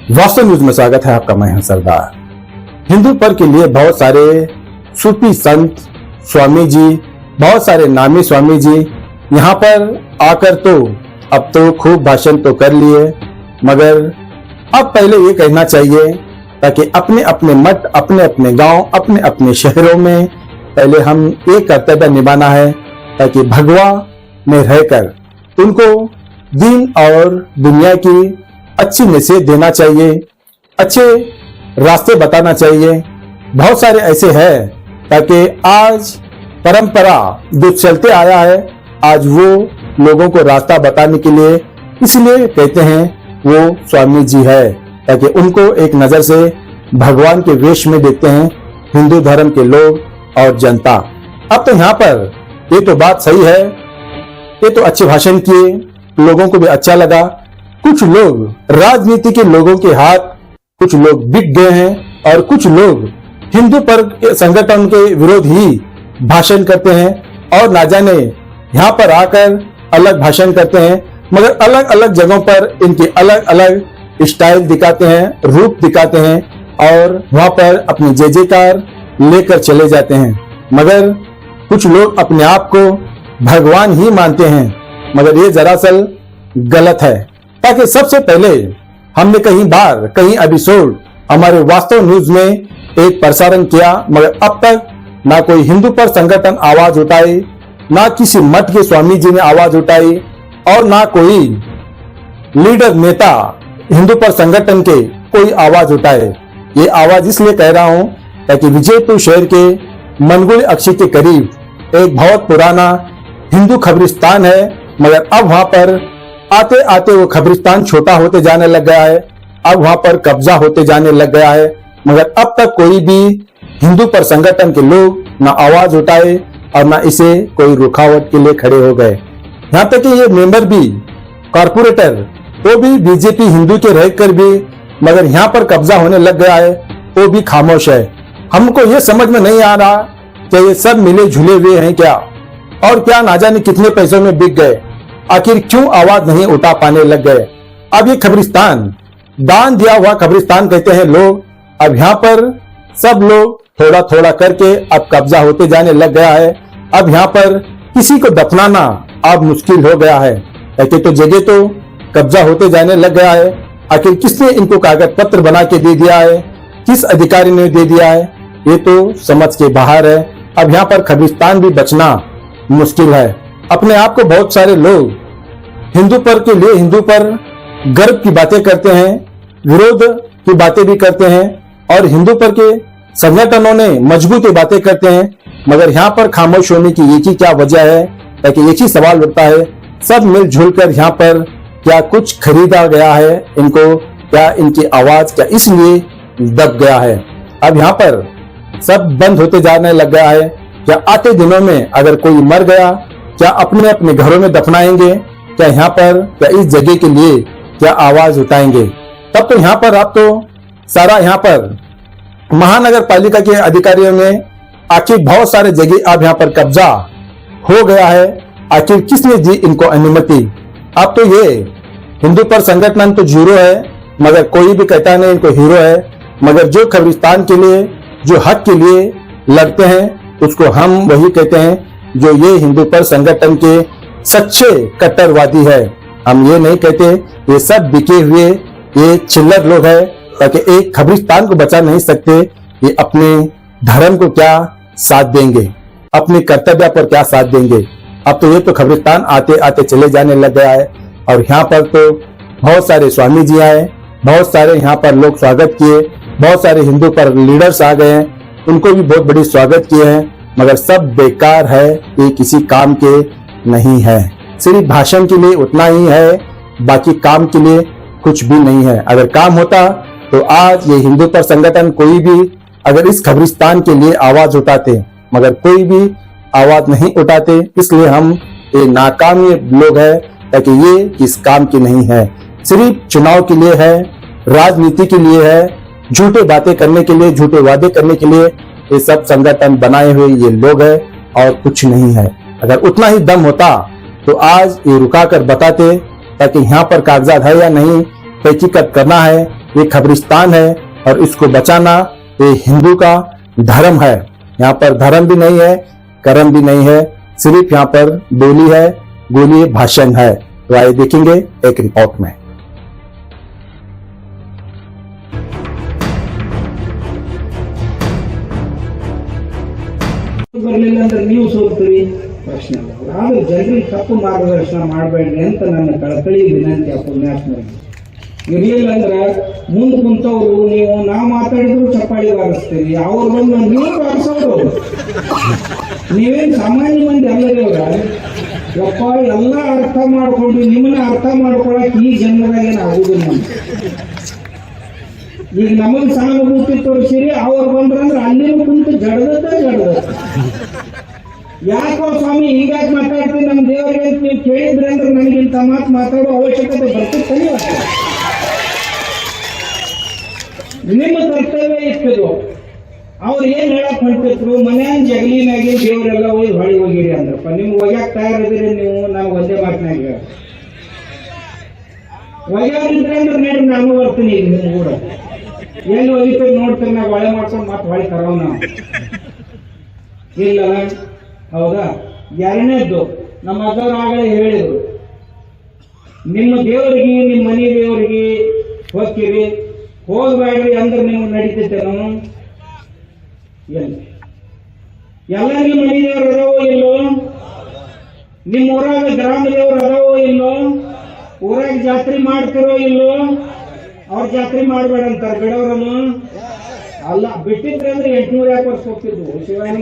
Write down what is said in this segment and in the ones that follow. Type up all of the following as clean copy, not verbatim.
वास्तव न्यूज में स्वागत है आपका। मैं हूं सरदार। हिंदू पर्व के लिए बहुत सारे सूफी संत, स्वामी जी, बहुत सारे नामी स्वामी जी यहाँ पर आकर तो अब तो खूब भाषण तो कर लिए, मगर अब पहले ये कहना चाहिए ताकि अपने अपने मठ, अपने अपने गांव, अपने अपने शहरों में पहले हम एक कर्तव्य निभाना है ताकि भगवा में रहकर उनको दीन और दुनिया की अच्छी नसीहत देना चाहिए, अच्छे रास्ते बताना चाहिए। बहुत सारे ऐसे हैं ताकि आज परंपरा जो चलते आया है आज वो लोगों को रास्ता बताने के लिए इसलिए कहते हैं वो स्वामी जी है, ताकि उनको एक नजर से भगवान के वेश में देखते हैं हिंदू धर्म के लोग और जनता। अब तो यहाँ पर ये तो बात सही है, ये तो अच्छे भाषण किए, लोगों को भी अच्छा लगा। कुछ लोग राजनीति के लोगों के हाथ कुछ लोग बिक गए हैं और कुछ लोग हिंदू पर्व संगठन के विरोध ही भाषण करते हैं और ना जाने यहाँ पर आकर अलग भाषण करते हैं, मगर अलग अलग जगहों पर इनके अलग अलग स्टाइल दिखाते हैं, रूप दिखाते हैं और वहां पर अपनी जय जयकार लेकर चले जाते हैं। मगर कुछ लोग अपने आप को भगवान ही मानते हैं, मगर ये दरअसल गलत है। ताकि सबसे पहले हमने कहीं एपिसोड हमारे वास्तव न्यूज में एक प्रसारण किया, मगर अब तक ना कोई हिंदू पर संगठन आवाज उठाई, ना किसी मठ के स्वामी जी ने आवाज उठाई और ना कोई लीडर नेता हिंदू पर संगठन के कोई आवाज उठाए। ये आवाज इसलिए कह रहा हूं ताकि विजयपुर शहर के मनगुल अक्षी के करीब एक बहुत पुराना हिंदू कब्रिस्तान है, मगर अब वहां पर आते आते वो कब्रिस्तान छोटा होते जाने लग गया है, अब वहां पर कब्जा होते जाने लग गया है, मगर अब तक कोई भी हिंदू पर संगठन के लोग ना आवाज उठाए और ना इसे कोई रुकावट के लिए खड़े हो गए। यहाँ तक कि ये मेंबर भी, कॉर्पोरेटर वो भी बीजेपी हिंदू के रहकर भी मगर यहाँ पर कब्जा होने लग गया है, वो भी खामोश है। हमको ये समझ में नहीं आ रहा कि ये सब मिले झूले हुए हैं क्या, और क्या ना जाने कितने पैसों में बिक गए, आखिर क्यों आवाज नहीं उठा पाने लग गए। अब ये कब्रिस्तान दान दिया हुआ कब्रिस्तान कहते हैं लोग, अब यहाँ पर सब लोग थोड़ा थोड़ा करके अब कब्जा होते जाने लग गया है। अब यहाँ पर किसी को दफनाना अब मुश्किल हो गया है, ऐसे तो जगह तो कब्जा होते जाने लग गया है। आखिर किसने इनको कागज पत्र बना के दे दिया है, किस अधिकारी ने दे दिया है, ये तो समझ के बाहर है। अब यहाँ पर कब्रिस्तान भी बचना मुश्किल है। अपने आप को बहुत सारे लोग हिंदू पर्व के लिए हिंदू पर गर्व की बातें करते हैं, विरोध की बातें भी करते हैं और हिंदू पर्व के संगठनों ने मजबूती बातें करते हैं, मगर यहाँ पर खामोश होने की एक ही क्या वजह है, ताकि एक ही सवाल उठता है, सब मिलजुल कर यहाँ पर क्या कुछ खरीदा गया है इनको, क्या इनकी आवाज क्या इसलिए दब गया है। अब यहाँ पर सब बंद होते जाने लग गया है। क्या आते दिनों में अगर कोई मर गया क्या अपने अपने घरों में दफनाएंगे, क्या यहाँ पर क्या इस जगह के लिए क्या आवाज उठाएंगे। तब तो यहाँ पर आप तो सारा यहाँ पर महानगर पालिका के अधिकारियों ने आखिर बहुत सारे जगह अब यहाँ पर कब्जा हो गया है, आखिर किसने दी इनको अनुमति। अब तो ये हिंदू पर संगठन तो जीरो है, मगर कोई भी कहता नहीं इनको हीरो है, मगर जो कब्रिस्तान के लिए जो हक के लिए लड़ते हैं उसको हम वही कहते हैं जो ये हिंदू पर संगठन के सच्चे कट्टरवादी है। हम ये नहीं कहते ये सब बिके हुए ये चिल्लर लोग है, ताकि एक कब्रिस्तान को बचा नहीं सकते, ये अपने धर्म को क्या साथ देंगे, अपने कर्तव्य पर क्या साथ देंगे। अब तो ये तो कब्रिस्तान आते आते चले जाने लग गया है और यहाँ पर तो बहुत सारे स्वामी जी आए, बहुत सारे यहाँ पर लोग स्वागत किए, बहुत सारे हिंदू पर लीडर्स आ गए हैं, उनको भी बहुत बड़ी स्वागत किए हैं, मगर सब बेकार है, ये किसी काम के नहीं है, सिर्फ भाषण के लिए उतना ही है, बाकी काम के लिए कुछ भी नहीं है। अगर काम होता तो आज ये हिंदू पर संगठन कोई भी अगर इस कब्रिस्तान के लिए आवाज उठाते, मगर कोई भी आवाज नहीं उठाते, इसलिए हम ये नाकाम लोग हैं, ताकि ये किस काम की नहीं है, सिर्फ चुनाव के लिए है, राजनीति के लिए है, झूठे बातें करने के लिए, झूठे वादे करने के लिए ये सब संगठन बनाए हुए ये लोग हैं और कुछ नहीं है। अगर उतना ही दम होता तो आज ये रुका कर बताते, ताकि यहाँ पर कागजात है या नहीं, तहकीकत करना है ये कब्रिस्तान है और इसको बचाना ये हिंदू का धर्म है। यहाँ पर धर्म भी नहीं है, कर्म भी नहीं है, सिर्फ यहाँ पर बोली है, गोली भाषण है। तो आइए देखेंगे एक रिपोर्ट में। ಬರಲಿಲ್ಲ ಅಂದ್ರೆ ನೀವು ಸೋಲ್ತೀರಿ ಪ್ರಶ್ನೆ. ಆದ್ರೆ ಜನರಿಗೆ ತಪ್ಪು ಮಾರ್ಗದರ್ಶನ ಮಾಡಬೇಡ್ರಿ ಅಂತ ನನ್ನ ಕಳಕಳಿ ವಿನಂತಿ. ಪುಣ್ಯಾತ್ಮರಿಗೆ ಇರ್ಲಿಲ್ಲ ಅಂದ್ರೆ ಮುಂದೆ ಕುಂತವ್ರು ನೀವು ನಾ ಮಾತಾಡಿದ್ರು ಚಪ್ಪಾಳಿ ಬಾರಿಸ್ತೀರಿ, ಅವ್ರು ಬಂದು ನೀವು ಬಾರಿಸೋರು. ನೀವೇನ್ ಸಾಮಾನ್ಯ ಮಂದಿ ಅಲ್ಲದೇವ್ರ ಯಪ್ಪ, ಎಲ್ಲ ಅರ್ಥ ಮಾಡ್ಕೊಂಡು ನಿಮ್ಮನ್ನ ಅರ್ಥ ಮಾಡ್ಕೊಳಕ್ ಈ ಜನ್ಮದಾಗ ಏನ್ ಆಗುದಿಲ್ಲ. ಈಗ ನಮಗ್ ಸಹಾನುಭೂತಿ ತೋರಿಸಿರಿ, ಅವ್ರು ಬಂದ್ರಂದ್ರೆ ಅಲ್ಲಿನೂ ಕುಂತು ಜಡದ ಯಾಕೋ ಸ್ವಾಮಿ ಹೀಗಾಗಿ ಮಾತಾಡ್ತೀನಿ ನಮ್ಮ ದೇವರಿಗೆ ಅಂತ ನೀವು ಕೇಳಿದ್ರಿ ಅಂದ್ರೆ ನನಗಿಂತ ಮಾತಾಡೋ ಅವಶ್ಯಕತೆ ಬರ್ತಿರ್ತಾನೆ. ನಿಮ್ಮ ಕರ್ತವ್ಯ ಇರ್ತದು. ಅವ್ರು ಏನ್ ಹೇಳಕ್ ಹೊಂಟಿದ್ರು, ಮನ್ಯಾನ್ ಜಗಲಿನಾಗಿ ದೇವರೆಲ್ಲ ಹೋಗಿ ಹೊಳಿ ಹೋಗಿರಿ ಅಂದ್ರಪ್ಪ. ನಿಮ್ಗೆ ಒಗ್ಯಾಕ್ ತಯಾರಿದ್ರಿ ನೀವು, ನಾನು ಒಂದೇ ಮಾತಿನಾಗ ಒಗ್ಯಾರಿದ್ರೆ ಅಂದ್ರೆ ನೋಡಿ ನಾನು ಬರ್ತೀನಿ. ಈಗ ನಿಮ್ ಕೂಡ ಎಲ್ಲಿ ಒಗಿತೀರಿ ನೋಡ್ತೀರಿ, ನಾವು ಹೊಳೆ ಮಾಡ್ಕೊಂಡು ಮತ್ತೆ ಹೊಳೆ ತರವ ನಾವು ಇಲ್ಲ. ಹೌದಾ? ಎರಡನೇದ್ದು ನಮ್ಮ ಅಜ್ಜವ್ರು ಆಗಲೇ ಹೇಳಿದ್ರು, ನಿಮ್ಮ ದೇವರಿಗೆ ನಿಮ್ಮ ಮನೆ ದೇವರಿಗೆ ಹೋಗ್ತೀರಿ, ಹೋಗ್ಬೇಡ್ರಿ ಅಂದ್ರೆ ನಿಮ್ಗೆ ನಡೀತೈತೇನೋ? ಎಲ್ಲರಿಗೂ ಮನೆ ದೇವರು ಅದಾವೋ ಇಲ್ಲೋ? ನಿಮ್ಮ ಊರಾಗ ಗ್ರಾಮ ದೇವರು ಅದಾವೋ ಇಲ್ಲೋ? ಊರಾಗ ಜಾತ್ರೆ ಮಾಡ್ತಿರೋ ಇಲ್ಲೋ? ಅವ್ರ ಜಾತ್ರೆ ಮಾಡ್ಬೇಡ ಅಂತಾರೆ ಬಿಡೋರನ್ನು. ಅಲ್ಲ, ಬಿಟ್ಟಿದ್ರೆ ಅಂದ್ರೆ 850 ವರ್ಷ ಹೋಗ್ತಿದ್ವು ಶಿವಾನಿ.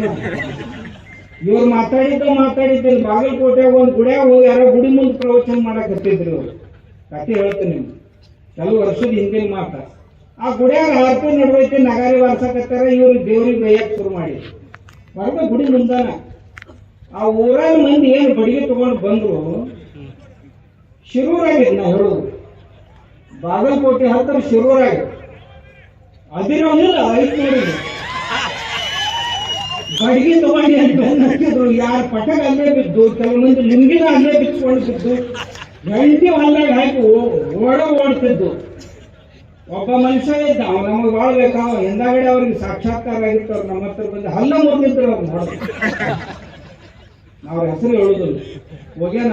ಇವ್ರು ಮಾತಾಡಿದ್ದಿಲ್ಲ. ಬಾಗಲಕೋಟೆಯಾಗ ಒಂದು ಗುಡಿಯಾಗ ಹೋಗಿ ಯಾರೋ ಗುಡಿ ಮುಂದೆ ಪ್ರವಚನ ಮಾಡಕ್ ಹತ್ತಿದ್ರು. ಅವ್ರು ಕತೆ ಹೇಳ್ತೀನಿ, ಕೆಲವು ವರ್ಷದ ಹಿಂದಿನ ಮಾತ. ಆ ಗುಡಿಯಾಗ ಆರತಿ ನಡ್ವೈತಿ, ನಗಾರಿ ಬಾರ್ಸಕತ್ತಾರ. ಇವ್ರು ದೇವ್ರಿಗೆ ಬೈಯಕ್ ಶುರು ಮಾಡಿ ಹೊರಗ ಗುಡಿ ಮುಂದಾನ. ಆ ಊರಾಗ ಮಂದಿ ಏನು ಬಡಿಗೆ ತಗೊಂಡು ಬಂದ್ರು. ಶಿರೂರಾಗಿದ್ ನಾವು ಹೇಳೋದು, ಬಾಗಲಕೋಟೆ ಹತ್ತಿರ ಶಿರೂರಾಗಿ ಅದಿರೋನಿಲ್ಲ ಐತ್ ನೋಡಿದ್ರು. ಬಡಿಗೆ ತಗೊಂಡು ಅಂತ ಹಾಕಿದ್ರು. ಯಾರ ಪಟಕ ಅಲ್ಲೇ ಬಿದ್ದು, ಕೆಲವು ಮಂದಿ ಲುಂಗಿನ ಅಲ್ಲೇ ಬಿಚ್ಕೊಂಡು ಬಿದ್ದು, ಗಂಟಿ ಹೊಲ್ದಾಗ ಹಾಕಿ ಓಡ್ತಿದ್ದು. ಒಬ್ಬ ಮನುಷ್ಯ ಇದ್ದ, ಅವ ನಮಗೆ ಭಾಳ ಬೇಕಾವ. ಹಿಂದಾಗಡೆ ಅವ್ರಿಗೆ ಸಾಕ್ಷಾತ್ಕಾರ ಆಗಿತ್ತು. ಅವ್ರು ನಮ್ಮ ಹತ್ರ ಬಂದು ಹಲ್ಲ ಮುರಿದ್ರು. ಅವ್ರು ನೋಡಿದ್ರು. ಅವ್ರ ಹೆಸರು ಹೇಳುದಿಲ್ಲ, ಹೋಗ್ಯಾನ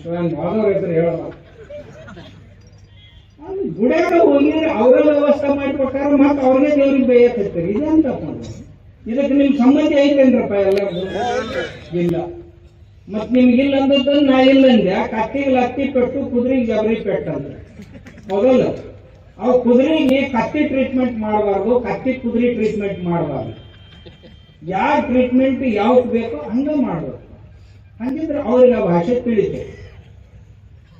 ಶಿವನ್ ಭಾಳದವ್ರ ಹೆಸರು ಹೇಳಲ್ಲ. ಗುಡಿಯಾಗ ಹೋಗಿ ಅವರ ವ್ಯವಸ್ಥೆ ಮಾಡಿಕೊಟ್ಟಾರ, ಮತ್ತೆ ಅವ್ರಿಗೆ ದೇವ್ರಿಗೆ ಬೇಯತ್ತಿರ್ತಾರೆ. ಇದಂತಪ್ಪ, ಇದಕ್ಕೆ ನಿಮ್ ಸಂಬಂಧ ಐತೇನ್ರಪ್ಪ? ಎಲ್ಲರಿಗೂ ಇಲ್ಲ. ಮತ್ ನಿಮ್ಗಿಲ್ಲ ಅಂದದ್ದನ್ನು ನಾ ಇಲ್ಲ ಅಂದೆ. ಕತ್ತಿಗೆ ಲತ್ತಿ ಪೆಟ್ಟು, ಕುದುರೆಗೆ ಜಬರಿ ಪೆಟ್ಟು ಅಂದ್ರೆ ಹೌದಲ್ಲ? ಅವು ಕುದುರೆಗೆ ಕತ್ತಿ ಟ್ರೀಟ್ಮೆಂಟ್ ಮಾಡಬಾರ್ದು, ಕತ್ತಿ ಕುದುರೆ ಟ್ರೀಟ್ಮೆಂಟ್ ಮಾಡಬಾರ್ದು. ಯಾವ ಟ್ರೀಟ್ಮೆಂಟ್ ಯಾವ್ದು ಬೇಕೋ ಹಂಗ ಮಾಡ್ಬೇಕು. ಹಂಗಿದ್ರೆ ಅವ್ರಿಗೆ ಆ ಭಾಷೆ ತಿಳಿತೆ.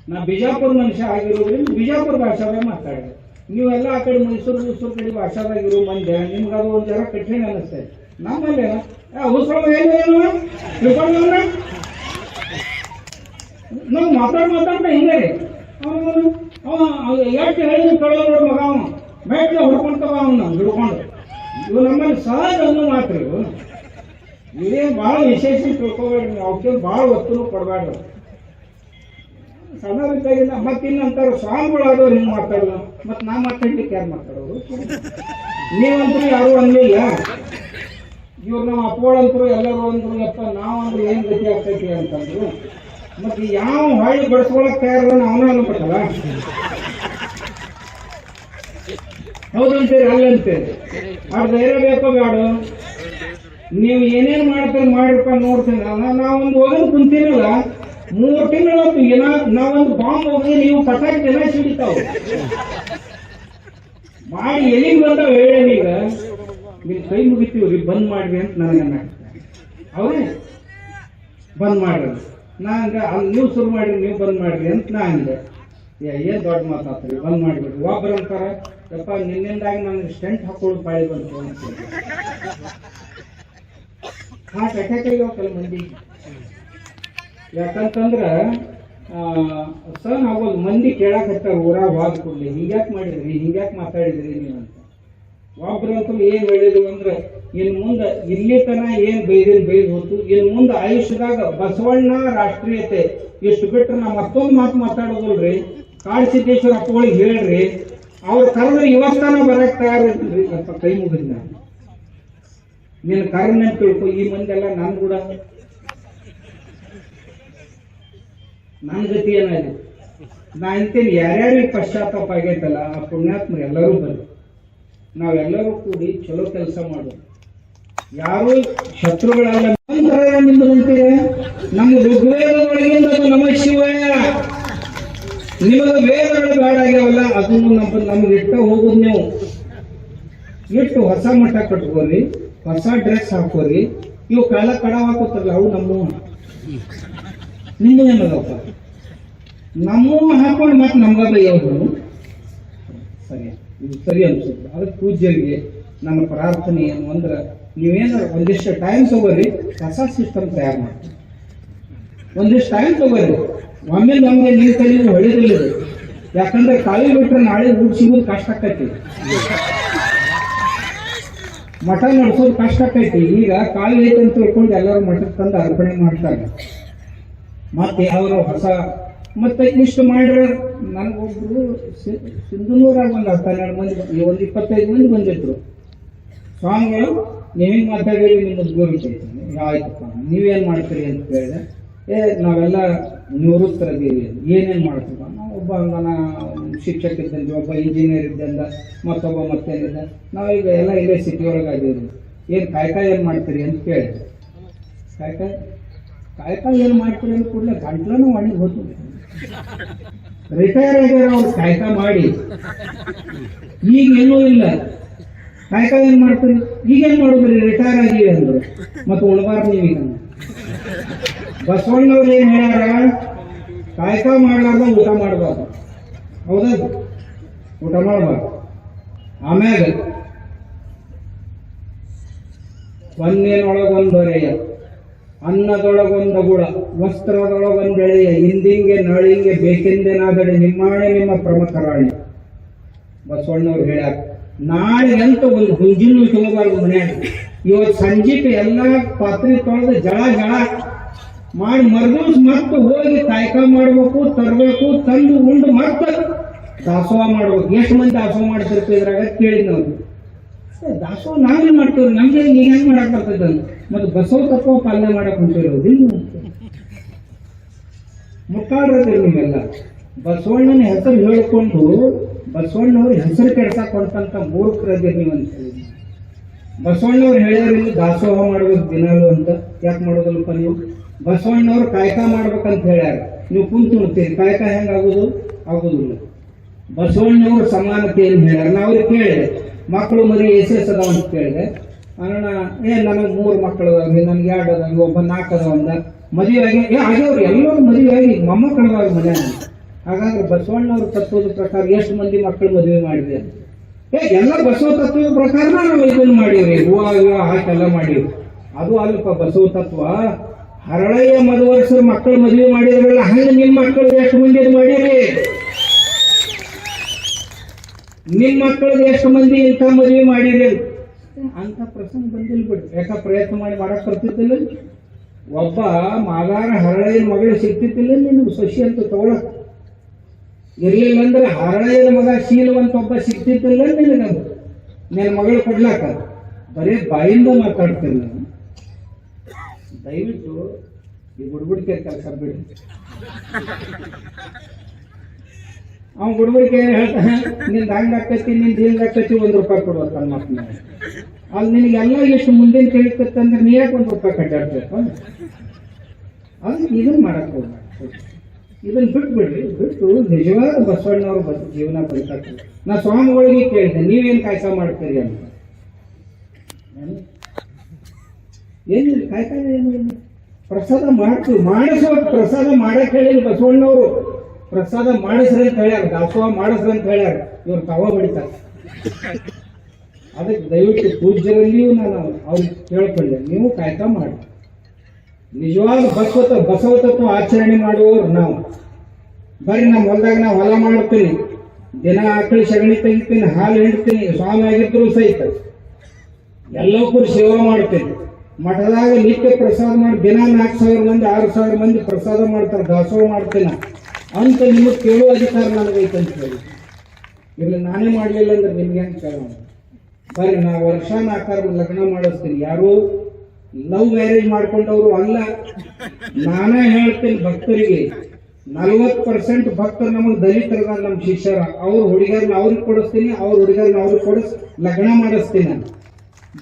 ನಾ ಬಿಜಾಪುರ ಮನುಷ್ಯ ಆಗಿರೋದ್ರಿಂದ ಬಿಜಾಪುರ ಭಾಷಾದಾಗ ಮಾತಾಡಿದೆ. ನೀವೆಲ್ಲ ಆ ಕಡೆ ಮೈಸೂರು ಕಡೆ ಭಾಷಾದಾಗಿರೋ ಮಂದಿ, ನಿಮ್ಗೆ ಅದು ಒಂದು ಜರ ಕಠಿಣ ಅನಿಸ್ತದೆ. ನಮ್ಮಲ್ಲೇ ಏನು ನಾವು ಮಾತಾಡ್ತಾ ಹಿಂಗೆ ಎಷ್ಟು ಹೇಳಿದ್ರು ಕಳೋರು ಮಗ ಅವನು ಮೇಟ್ಲೆ ಹೊಡ್ಕೊಂತವ ಅವನು ಹಿಡ್ಕೊಂಡು. ಇವು ನಮ್ಮಲ್ಲಿ ಸಹಜ ಅನ್ನೋ ಮಾತ್ರ. ಇವು ಇದೇನು ಭಾಳ ವಿಶೇಷ ತಿಳ್ಕೊಬೇಡ್ರಿ. ಅವಕ್ಕೆ ಭಾಳ ಒತ್ತನ್ನು ಕೊಡಬೇಡ್ರಿ. ಸಣ್ಣ ರೀತಿಯಾಗಿಲ್ಲ. ಮತ್ತಿನ್ನಂತಾರ ಸ್ವಾಮಿಗಳಾದವ್ರು ಹಿಂಗೆ ಮಾತಾಡಲ್ಲ, ಮತ್ತು ನಾ ಮಾತಾಡ್ಲಿಕ್ಕೆ ಯಾರು ಮಾತಾಡೋರು? ನೀವಂತರೂ ಯಾರು ಅನ್ನಲಿಲ್ಲ. ಇವ್ರು ನಮ್ಮ ಅಪ್ಪಗಳಂತರು ಎಲ್ಲರೂ ಅಂದ್ರು, ಯಪ್ಪ ನಾವಂದ್ರೆ ಏನು ಗತಿ ಆಗ್ತೈತಿ ಅಂತಂದ್ರು. ಮತ್ತೆ ಯಾವ ಹೊಳ್ಳಿ ಬಡಿಸ್ಕೊಳಕ್ ತಯಾರಲ್ಲ ಅವನ ಅನ್ಬೇಕಲ್ಲ. ಹೌದಂತೇಳಿ ಅಲ್ಲಂತೇಳಿ ಅವ್ರ ಧೈರ್ಯ ಬೇಕೋ ಬೇಡ? ನೀವು ಏನೇನು ಮಾಡ್ತಾರೆ ಮಾಡಿರಪ್ಪ ನೋಡ್ತೀನಿ. ನಾವೊಂದು ಹೋಗೋದು ಕುಂತೀನಲ್ಲ, 3 ತಿಂಗಳತ್ತು ನಾವೊಂದು ಬಾಂಬ್ ಹೋಗಿ ನೀವು ಪಟಾಕಿ ಜನ ಸಿಡಿತಾವ ಮಾಡಿ ಎಲ್ಲಿಗೆ ಬಂದಾವ ಹೇಳೀಗ. ನೀವು ಕೈ ಮುಗಿತೀವ್ರಿ, ಬಂದ್ ಮಾಡ್ರಿ ಅಂತ ನನಗೆ ಅವರೇ ಬಂದ್ ಮಾಡ್ರಿ. ನಾ ಹಂಗ ಅಲ್ಲಿ ನೀವು ಶುರು ಮಾಡ್ರಿ, ನೀವು ಬಂದ್ ಮಾಡ್ರಿ ಅಂತ ನಾ ಅಂದೆ. ಏನ್ ದೊಡ್ಡ ಮಾತಾಡ್ತೀರಿ, ಬಂದ್ ಮಾಡಿಬಿಡ್ರಿ. ಒಬ್ಬರು ಅಂತಾರ, ಯಪ್ಪ ನಿನ್ನಿಂದಾಗಿ ನನಗೆ ಸ್ಟೆಂಟ್ ಹಾಕೊಳ್ಳೋದು ಬಾಳಿ ಬಂತು ಅಂತ. ಹಾರ್ಟ್ ಅಟ್ಯಾಕ್ ಆಗ್ಯಾವ ಕೆಲ ಮಂದಿ. ಯಾಕಂತಂದ್ರ ಸನ್ ಆಗೋದು. ಮಂದಿ ಕೇಳಕ್ ಹತ್ತಾರ ಊರಾಗ ಹೋದ ಕೂಡಲೇ, ಹಿಂಗ್ಯಾಕ್ ಮಾಡಿದ್ರಿ, ಹಿಂಗ್ಯಾಕ್ ಮಾತಾಡಿದ್ರಿ ನೀವು ಅಂತ. ಒಬ್ರಂತೂ ಏನ್ ಹೇಳಿದ್ವಿ ಅಂದ್ರೆ, ಇನ್ ಮುಂದೆ ಇಲ್ಲಿ ತನ ಏನ್ ಬೈದು ಹೋತು, ಇನ್ ಮುಂದೆ ಆಯುಷ್ಯದಾಗ ಬಸವಣ್ಣ ರಾಷ್ಟ್ರೀಯತೆ ಇಷ್ಟು ಬಿಟ್ರೆ ನಾ ಮತ್ತೊಂದು ಮಾತು ಮಾತಾಡೋದಲ್ರಿ. ಕಾಡಸಿದ್ದೇಶ್ವರ ಅಪ್ಪಗಳಿಗೆ ಹೇಳ್ರಿ, ಅವ್ರು ಕರೆದ್ರೆ ಇವತ್ತಾನ ಬರಕ್ ತಯಾರಿಲ್ರಿ ಅಪ್ಪ, ಕೈ ಮುಗಿದ್ ನಾನು ನೀನು ಕರ್ನ ತಿಳ್ಕೊ. ಈ ಮಂದಿ ಎಲ್ಲ ನನ್ ಕೂಡ ನನ್ನ ಗತಿ ಏನಾಗಿದೆ ನಾ ಅಂತೀನಿ. ಯಾರ್ಯಾರಿಗೆ ಪಶ್ಚಾತ್ತಾಪ ಆಗೈತಲ್ಲ ಆ ಪುಣ್ಯಾತ್ಮರು ಎಲ್ಲರೂ ಬನ್ನಿ, ನಾವೆಲ್ಲರೂ ಕೂಡಿ ಚಲೋ ಕೆಲಸ ಮಾಡೋದು. ಯಾರು ಶತ್ರುಗಳಲ್ಲ. ನಿಮ್ಮದಂತೀರ ನಮ್ಮ ಋಗ್ವೇದದೊಳಗಿಂದ ನಮ ಶಿವಾಯ, ನಿಮಗ ವೇದಗಳು ಬೇಡ ಆಗ್ಯಾವಲ್ಲ, ಅದನ್ನು ನಮ್ಗೆ ಇಟ್ಟ ಹೋಗುದು. ನೀವು ಇಟ್ಟು ಹೊಸ ಮಠ ಕಟ್ಕೋರಿ, ಹೊಸ ಡ್ರೆಸ್ ಹಾಕೋರಿ. ಇವು ಕಾಲ ಕಡ ಹಾಕೋತಾರಲ್ಲ ಅವು ನಿಮ್ಮ ಏನದಪ್ಪ, ನಮ್ಮ ಹಾಕೊಂಡು ಮತ್ತೆ ನಮ್ಗ ಬೈಯೋದು ಸರಿ, ಇದು ಸರಿ ಅನ್ಸುತ್ತೆ. ಅದಕ್ಕೆ ಪೂಜ್ಯರಿಗೆ ನನ್ನ ಪ್ರಾರ್ಥನೆ ಏನು ಅಂದ್ರೆ, ನೀವೇನಾರ ಒಂದಿಷ್ಟು ಟೈಮ್ ತಗೋರಿ, ಹೊಸ ಸಿಸ್ಟಮ್ ತಯಾರು ಮಾಡಿ. ಒಂದಿಷ್ಟು ಟೈಮ್ ತಗೋರಿ. ಒಮ್ಮೆ ನಮ್ಗೆ ನೀರು ಕಲಿಯೋದು ಹೊಳಿದಿಲ್ಲ. ಯಾಕಂದ್ರೆ ಕಾಳಿ ಬಿಟ್ರೆ ನಾಳೆ ಊಟ ಸಿಗೋದು ಕಷ್ಟ ಆಕೈತಿ, ಮಠ ನಡೆಸೋದು ಕಷ್ಟ ಆಕೈತಿ. ಈಗ ಕಾಳಿ ಐತೆ ಅಂತ ತಿಳ್ಕೊಂಡು ಎಲ್ಲರೂ ಮಠಕ್ಕೆ ತಂದು ಅರ್ಪಣೆ ಮಾಡ್ತಾರೆ. ಮತ್ತೆ ಅವರು ಹೊಸ ಮತ್ತೆ ಇಷ್ಟು ಮಾಡ್ರೆ, ನನಗೊಬ್ರು ಸಿಂಧನೂರಾಗ ಒಂದು 12 ಮಂದಿ, ಒಂದು 25 ಮಂದಿ ಬಂದಿದ್ರು ಸ್ವಾಮಿಗಳು. ನೀವೇನು ಮಾತಾಡಿರಿ, ನಿಮ್ಮ ಉದ್ಯೋಗ ಕೇಳ್ತೀನಿ. ಆಯ್ತಪ್ಪ, ನೀವೇನು ಮಾಡ್ತೀರಿ ಅಂತ ಕೇಳಿದೆ. ನಾವೆಲ್ಲ ನಿವೃತ್ತರಾಗೀವಿ. ಏನೇನು ಮಾಡ್ತೀವ? ನಾವು ಒಬ್ಬ ನಾನು ಶಿಕ್ಷಕ ಇದ್ದಂಗೆ, ಒಬ್ಬ ಇಂಜಿನಿಯರ್ ಇದ್ದಂದ, ಮತ್ತೊಬ್ಬ ಮತ್ತೇನಿದ್ದ. ನಾವೀಗ ಎಲ್ಲ ಇಲ್ಲೇ ಸಿಟಿ ಒಳಗೆ ಆಗಿವ್ರಿ. ಏನು ಕಾಯ್ಕಾಯಿ ಏನು ಮಾಡ್ತೀರಿ ಅಂತ ಕೇಳಿದೆ. ಕಾಯ್ಕಾಯಿ ಏನು ಮಾಡ್ತೀರಿ ಅಂತ ಕೂಡಲೇ ಗಂಟ್ಲೂ ಒಣಗಿ ಹೋಗ್ತು. ರಿಟೈರ್ ಆಗ್ಯಾರ ಅವ್ರು ಕಾಯ್ಕಾಯಿ ಮಾಡಿ. ಈಗ ಏನೂ ಇಲ್ಲ. ಕಾಯ್ಕಾಯಿ ಏನು ಮಾಡ್ತೀರಿ? ಈಗೇನು ಮಾಡೋದ್ರಿ? ರಿಟೈರ್ ಆಗಿವಿ ಅಂದ್ರು. ಮತ್ತು ಉಳ್ಬಾರ್ದು ನೀವೀಗ. ಬಸವಣ್ಣವ್ರು ಏನ್ ಹೇಳ್ಯಾರ? ಕಾಯ್ಕಾಯಿ ಮಾಡ್ಲಾರ್ದ ಊಟ ಮಾಡಬಾರ್ದು. ಹೌದಾ? ಊಟ ಮಾಡಬಾರ್ದು. ಆಮ್ಯಾಗ ಒಂದೇನೊಳಗೊಂದೊರೆಯ, ಅನ್ನದೊಳಗೊಂದ ಗುಳ, ವಸ್ತ್ರದೊಳಗೊಂದೆಳೆಯ, ಇಂದಿಂಗೆ ನಾಳಿಂಗೆ ಬೇಕೆಂದೇನಾದಡೆ ನಿಮ್ಮಾಣೆ ನಿಮ್ಮ ಪ್ರಮಕರಾಣಿ. ಬಸವಣ್ಣವ್ರು ಹೇಳ್ಯಾರ. ನಾಳೆಗಂತ ಒಂದು ಹುಂಜಿನೂ ಇಟ್ಕೋಬಾರ್ದು ಮನ್ಯಾಗ. ಇವತ್ತು ಸಂಜೆಗೆ ಎಲ್ಲ ಪಾತ್ರೆ ತೊಳೆದು ಜಳ ಮಾಡಿ ಮರ್ದೂಸ್ ಮತ್ತೆ ಹೋಗಿ ಕಾಯ್ಕಾಯಿ ಮಾಡ್ಬೇಕು, ತರಬೇಕು, ತಂದು ಉಂಡು ಮತ್ತೆ ದಾಸೋಹ ಮಾಡ್ಬೇಕು. ಎಷ್ಟು ಮಂದಿ ದಾಸೋಹ ಮಾಡ್ತಿರ್ತೀವಿ ಇದ್ರಾಗ ಕೇಳಿದ್ ನಾವು. ದಾಸೋಹ ನಾವೇನ್ ಮಾಡ್ತೀವ್ರಿ? ನಮ್ಗೆ ಈಗ ಹೆಂಗ್ ಮಾಡಕ್ ಬರ್ತದ? ಮತ್ತೆ ಬಸವ ತತ್ವ ಪಾಲನೆ ಮಾಡಕ್ ಹೊಂಟಿರೋದು ಮುಟ್ಟಾಡ್ರದ್ರಿ ನೀವೆಲ್ಲ. ಬಸವಣ್ಣನ ಹೆಸರು ಹೇಳ್ಕೊಂಡು ಬಸವಣ್ಣವ್ರ ಹೆಸರು ಕೆಡ್ಸಕ್ ಹೊಂಟಂತ ಮೂರ್ಖರದ್ರಿ ನೀವಂತ ಹೇಳಿ. ಬಸವಣ್ಣವ್ರು ಹೇಳ್ಯಾರಿಲ್ಲ ದಾಸೋಹ ಮಾಡ್ಬೇಕು ದಿನಾಲು ಅಂತ. ಯಾಕೆ ಮಾಡೋದಲ್ಪ ನೀವು? ಬಸವಣ್ಣವ್ರು ಕಾಯ್ಕಾಯಿ ಮಾಡ್ಬೇಕಂತ ಹೇಳ್ಯಾರ. ನೀವು ಕುಂತು ನೋಡ್ತೀರಿ, ಕಾಯ್ಕಾಯಿ ಹೆಂಗ ಆಗುದಿಲ್ಲ. ಬಸವಣ್ಣವ್ರು ಸಮಾನತೆ ಏನು ಹೇಳ್ಯಾರ? ನಾ ಅವ್ರಿಗೆ ಕೇಳಿದೆ, ಮಕ್ಕಳು ಮರಿ ಎಸ್ ಅದಾವ ಅಂತ ಕೇಳಿದೆ. ಅಣ್ಣ ನನಗೆ 3 ಮಕ್ಕಳು ಅದಾವ್ರಿ, ನನ್ಗೆ 2 ಅದಾವ, ಒಬ್ಬ 4 ಅದಾವ ಅಂದ. ಮದುವೆ ಆಗಿ ಆಗ್ಯಾವ್ರಿ, ಎಲ್ಲರೂ ಮದುವೆ ಆಗಿ ಮೊಮ್ಮಕ್ಕಳದಾವ್ರಿ ಮನ್ಯಾಗ. ಹಾಗಾದ್ರೆ ಬಸವಣ್ಣವ್ರ ತತ್ವದ ಪ್ರಕಾರ ಎಷ್ಟು ಮಂದಿ ಮಕ್ಕಳು ಮದುವೆ ಮಾಡಿದೆ? ಎಲ್ಲ ಬಸವ ತತ್ವದ ಪ್ರಕಾರ ನಾವು ಇದನ್ನು ಮಾಡೀವ್ರಿ, ಹೂವ ಹಾಕೆಲ್ಲ ಮಾಡೀವಿ. ಅದು ಅಲ್ಪ ಬಸವ ತತ್ವ. ಹರಳೆಯ ಮದುವರ್ಸರ ಮಕ್ಕಳು ಮದುವೆ ಮಾಡಿದ್ರಲ್ಲ, ಹಂಗ ನಿಮ್ಮ ಮಕ್ಕಳಿಗೆ ಎಷ್ಟು ಮಂದಿ ಮಾಡಿರಿ? ನಿಮ್ಮ ಮಕ್ಕಳಿಗೆ ಎಷ್ಟು ಮಂದಿ ಇಂಥ ಮದುವೆ ಮಾಡಿರಿ ಅಂತ ಪ್ರಸಂಗ ಬಂದಿಲ್ಲ ಬಿಡ್ರಿ. ಯಾಕ ಪ್ರಯತ್ನ ಮಾಡಕ್ ಬರ್ತಿದ್ದಿಲ್ಲ. ಒಬ್ಬ ಮಾಗಾರ ಹರಳೆಯ ಮಗಳು ಸಿಗ್ತಿದ್ದಿಲ್ಲ ನಿಮ್ಗೆ ಸೊಸಿ ಅಂತ ತಗೊಳಕ್. ಇರ್ಲಿಲ್ಲ ಅಂದ್ರೆ ಹರಳೆಯ ಮಗ ಶೀಲವಂತ ಒಬ್ಬ ಸಿಗ್ತಿದ್ದಿಲ್ಲ ನಿನಗೆ ನನ್ನ ಮಗಳು ಕೊಡ್ಲಾಕ. ಬರೀ ಬಾಯಿಂದ ಮಾತಾಡ್ತೀನಿ ನಾನು. ದಯವಿಟ್ಟು ಈ ಗುಡ್ಗುಡಿಕೆ ಕೆಲಸ ಬಿಡಿ. ಅವ್ನು ಗುಡ್ಗುಡಿಕೆ ಹೇಳ್ತಾನೆ, ನಿಂದ ಹಂಗ ಆಕತಿ, ನಿಂದ ಹಿಂಗ ಆಕತಿ, ₹1 ಕೊಡುವ ಮಕ್ಕಳು. ಅಲ್ಲಿ ನಿನಗೆಲ್ಲ ಎಷ್ಟು ಮುಂದಿನ ಕೇಳಿಕತ್ತಂದ್ರೆ ನೀ ಯಾಕೆ ₹1 ಕಟ್ಟಾಡ್ಬೇಕು? ಅದಕ್ಕೆ ಇದನ್ನ ಮಾಡಕ್ ಹೋಗ್ಬೇಡ. ಇದನ್ನ ಬಿಟ್ಬಿಡ್ರಿ. ಬಿಟ್ಟು ನಿಜವಾದ ಬಸವಣ್ಣವ್ರ ಜೀವನ ಬದುಕಕ್ಕೆ. ನಾ ಸ್ವಾಮಿಗಳಿಗೆ ಕೇಳಿದೆ, ನೀವೇನು ಕಾಯ್ಕ ಮಾಡ್ತೀರಿ ಅಂತ. ಏನಿಲ್ಲ, ಕಾಯ್ಕಾಯ ಏನಿಲ್ಲ. ಪ್ರಸಾದ ಮಾಡ್ತೀವಿ, ಮಾಡಿಸೋ ಪ್ರಸಾದ ಮಾಡಕ್ ಹೇಳಿಲ್ಲ ಬಸವಣ್ಣವರು. ಪ್ರಸಾದ ಮಾಡಿಸ್ರಿ ಅಂತ ಹೇಳ್ಯಾರ, ದಾಸೋಹ ಮಾಡಿಸ್ರಿ ಅಂತ ಹೇಳ್ಯಾರ. ಇವ್ರು ತವ ಹೊಡಿತಾರೆ. ಅದಕ್ಕೆ ದಯವಿಟ್ಟು ಪೂಜ್ಯರಲ್ಲಿಯೂ ನಾನು ಅವ್ರಿಗೆ ಕೇಳ್ಕೊಂಡೆ, ನೀವು ಕಾಯ್ಕ ಮಾಡಿ. ನಿಜವಾದ ಬಸವ ತತ್ವ ಆಚರಣೆ ಮಾಡುವವರು ನಾವು. ಬರ್ರಿ ನಮ್ಮ ಹೊಲದಾಗ ನಾವು ಹೊಲ ಮಾಡ್ತೀನಿ, ದಿನ ಆಕಳಿ ಸಗಣಿ ತೆಗಿತೀನಿ, ಹಾಲು ಹಿಂಡ್ತೀನಿ, ಸ್ವಾಮಿ ಆಗಿದ್ರು ಸಹಿತ ಎಲ್ಲಕ್ಕೂ ಸೇವೆ ಮಾಡ್ತೀನಿ. ಮಠದಾಗ ನಿತ್ಯ ಪ್ರಸಾದ ಮಾಡಿ ದಿನ 4,000 ಮಂದಿ 6,000 ಮಂದಿ ಪ್ರಸಾದ ಮಾಡ್ತಾರೆ, ದಾಸೋಹ ಮಾಡ್ತೇನೆ ಅಂತ ನಿಮಗೆ ಕೇಳುವ ಅಧಿಕಾರ ನನಗೈತೆ ಅಂತ ಹೇಳಿ. ಇಲ್ಲಿ ನಾನೇ ಮಾಡಲಿಲ್ಲ ಅಂದ್ರೆ ನಿಮ್ಗೆ ಹೆಂಗೆ ಕೇಳೋಣ? ಬರ್ರಿ, ನಾ ವರ್ಷಾನ ಆಕಾರ ಲಗ್ನ ಮಾಡಿಸ್ತೀನಿ. ಯಾರು ಲವ್ ಮ್ಯಾರೇಜ್ ಮಾಡ್ಕೊಂಡವ್ರು ಅಲ್ಲ. ನಾನೇ ಹೇಳ್ತೀನಿ ಭಕ್ತರಿಗೆ, 40% ಭಕ್ತರು ನಮಗೆ ದಲಿತರದ ನಮ್ಮ ಶಿಷ್ಯರ. ಅವ್ರ ಹುಡುಗರನ್ನ ಅವ್ರಿಗೆ ಕೊಡಿಸ್ತೀನಿ, ಅವ್ರ ಹುಡುಗರನ್ನ ಅವ್ರಿಗೆ ಕೊಡಿಸ್ ಲಗ್ನ ಮಾಡಿಸ್ತೀನಿ.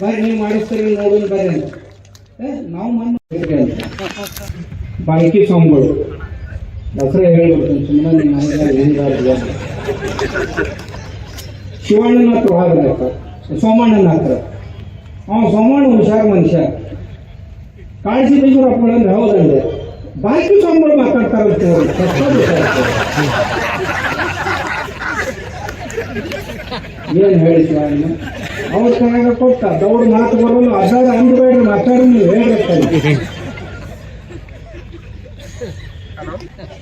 ಬರ್ರಿ, ನೀವು ಮಾಡಿಸ್ತೀರಿ ನೋಡೋಣ ಬರ್ರಿ ಅಂತ. ನಾವು ಬಾಯ್ಕಿ ಸ್ವಾಮಿಗಳು ದಸರಾ ಹೇಳ್ಬಿಡ್ತೀನಿ ಸುಮ್ಮನೆ ನಿಮ್ಮ ಶಿವಣ್ಣನ ಹತ್ರ ಹೋಗ್ಬೇಕ, ಸೋಮಣ್ಣನ ಹತ್ರ. ಸೋಮಣ್ಣ ಹುಷಾರ್ ಮನುಷ್ಯ, ಕಾಳಜಿ ಬಿಜೂರು ಹಾಕೊಳ್ಳಂದ್ರೆ ಹೌದಂದ್ರೆ ಬಾಯ್ಕಿ ಸ್ವಾಮಿಗಳು ಮಾತಾಡ್ತಾರೆ. ಏನ್ ಹೇಳಿ ಶಿವಣ್ಣ ಅವ್ರ ಚೆನ್ನಾಗ ಕೊಟ್ಟ ದೌಡ್ ಮಾತು ಬರೋಲ್ಲ. ಅದಾರ ಅಂದ್ಬೇಡ್ರಿ, ಮಾತಾಡಿ ನೀವು ಹೇಳ್ಬೇಕು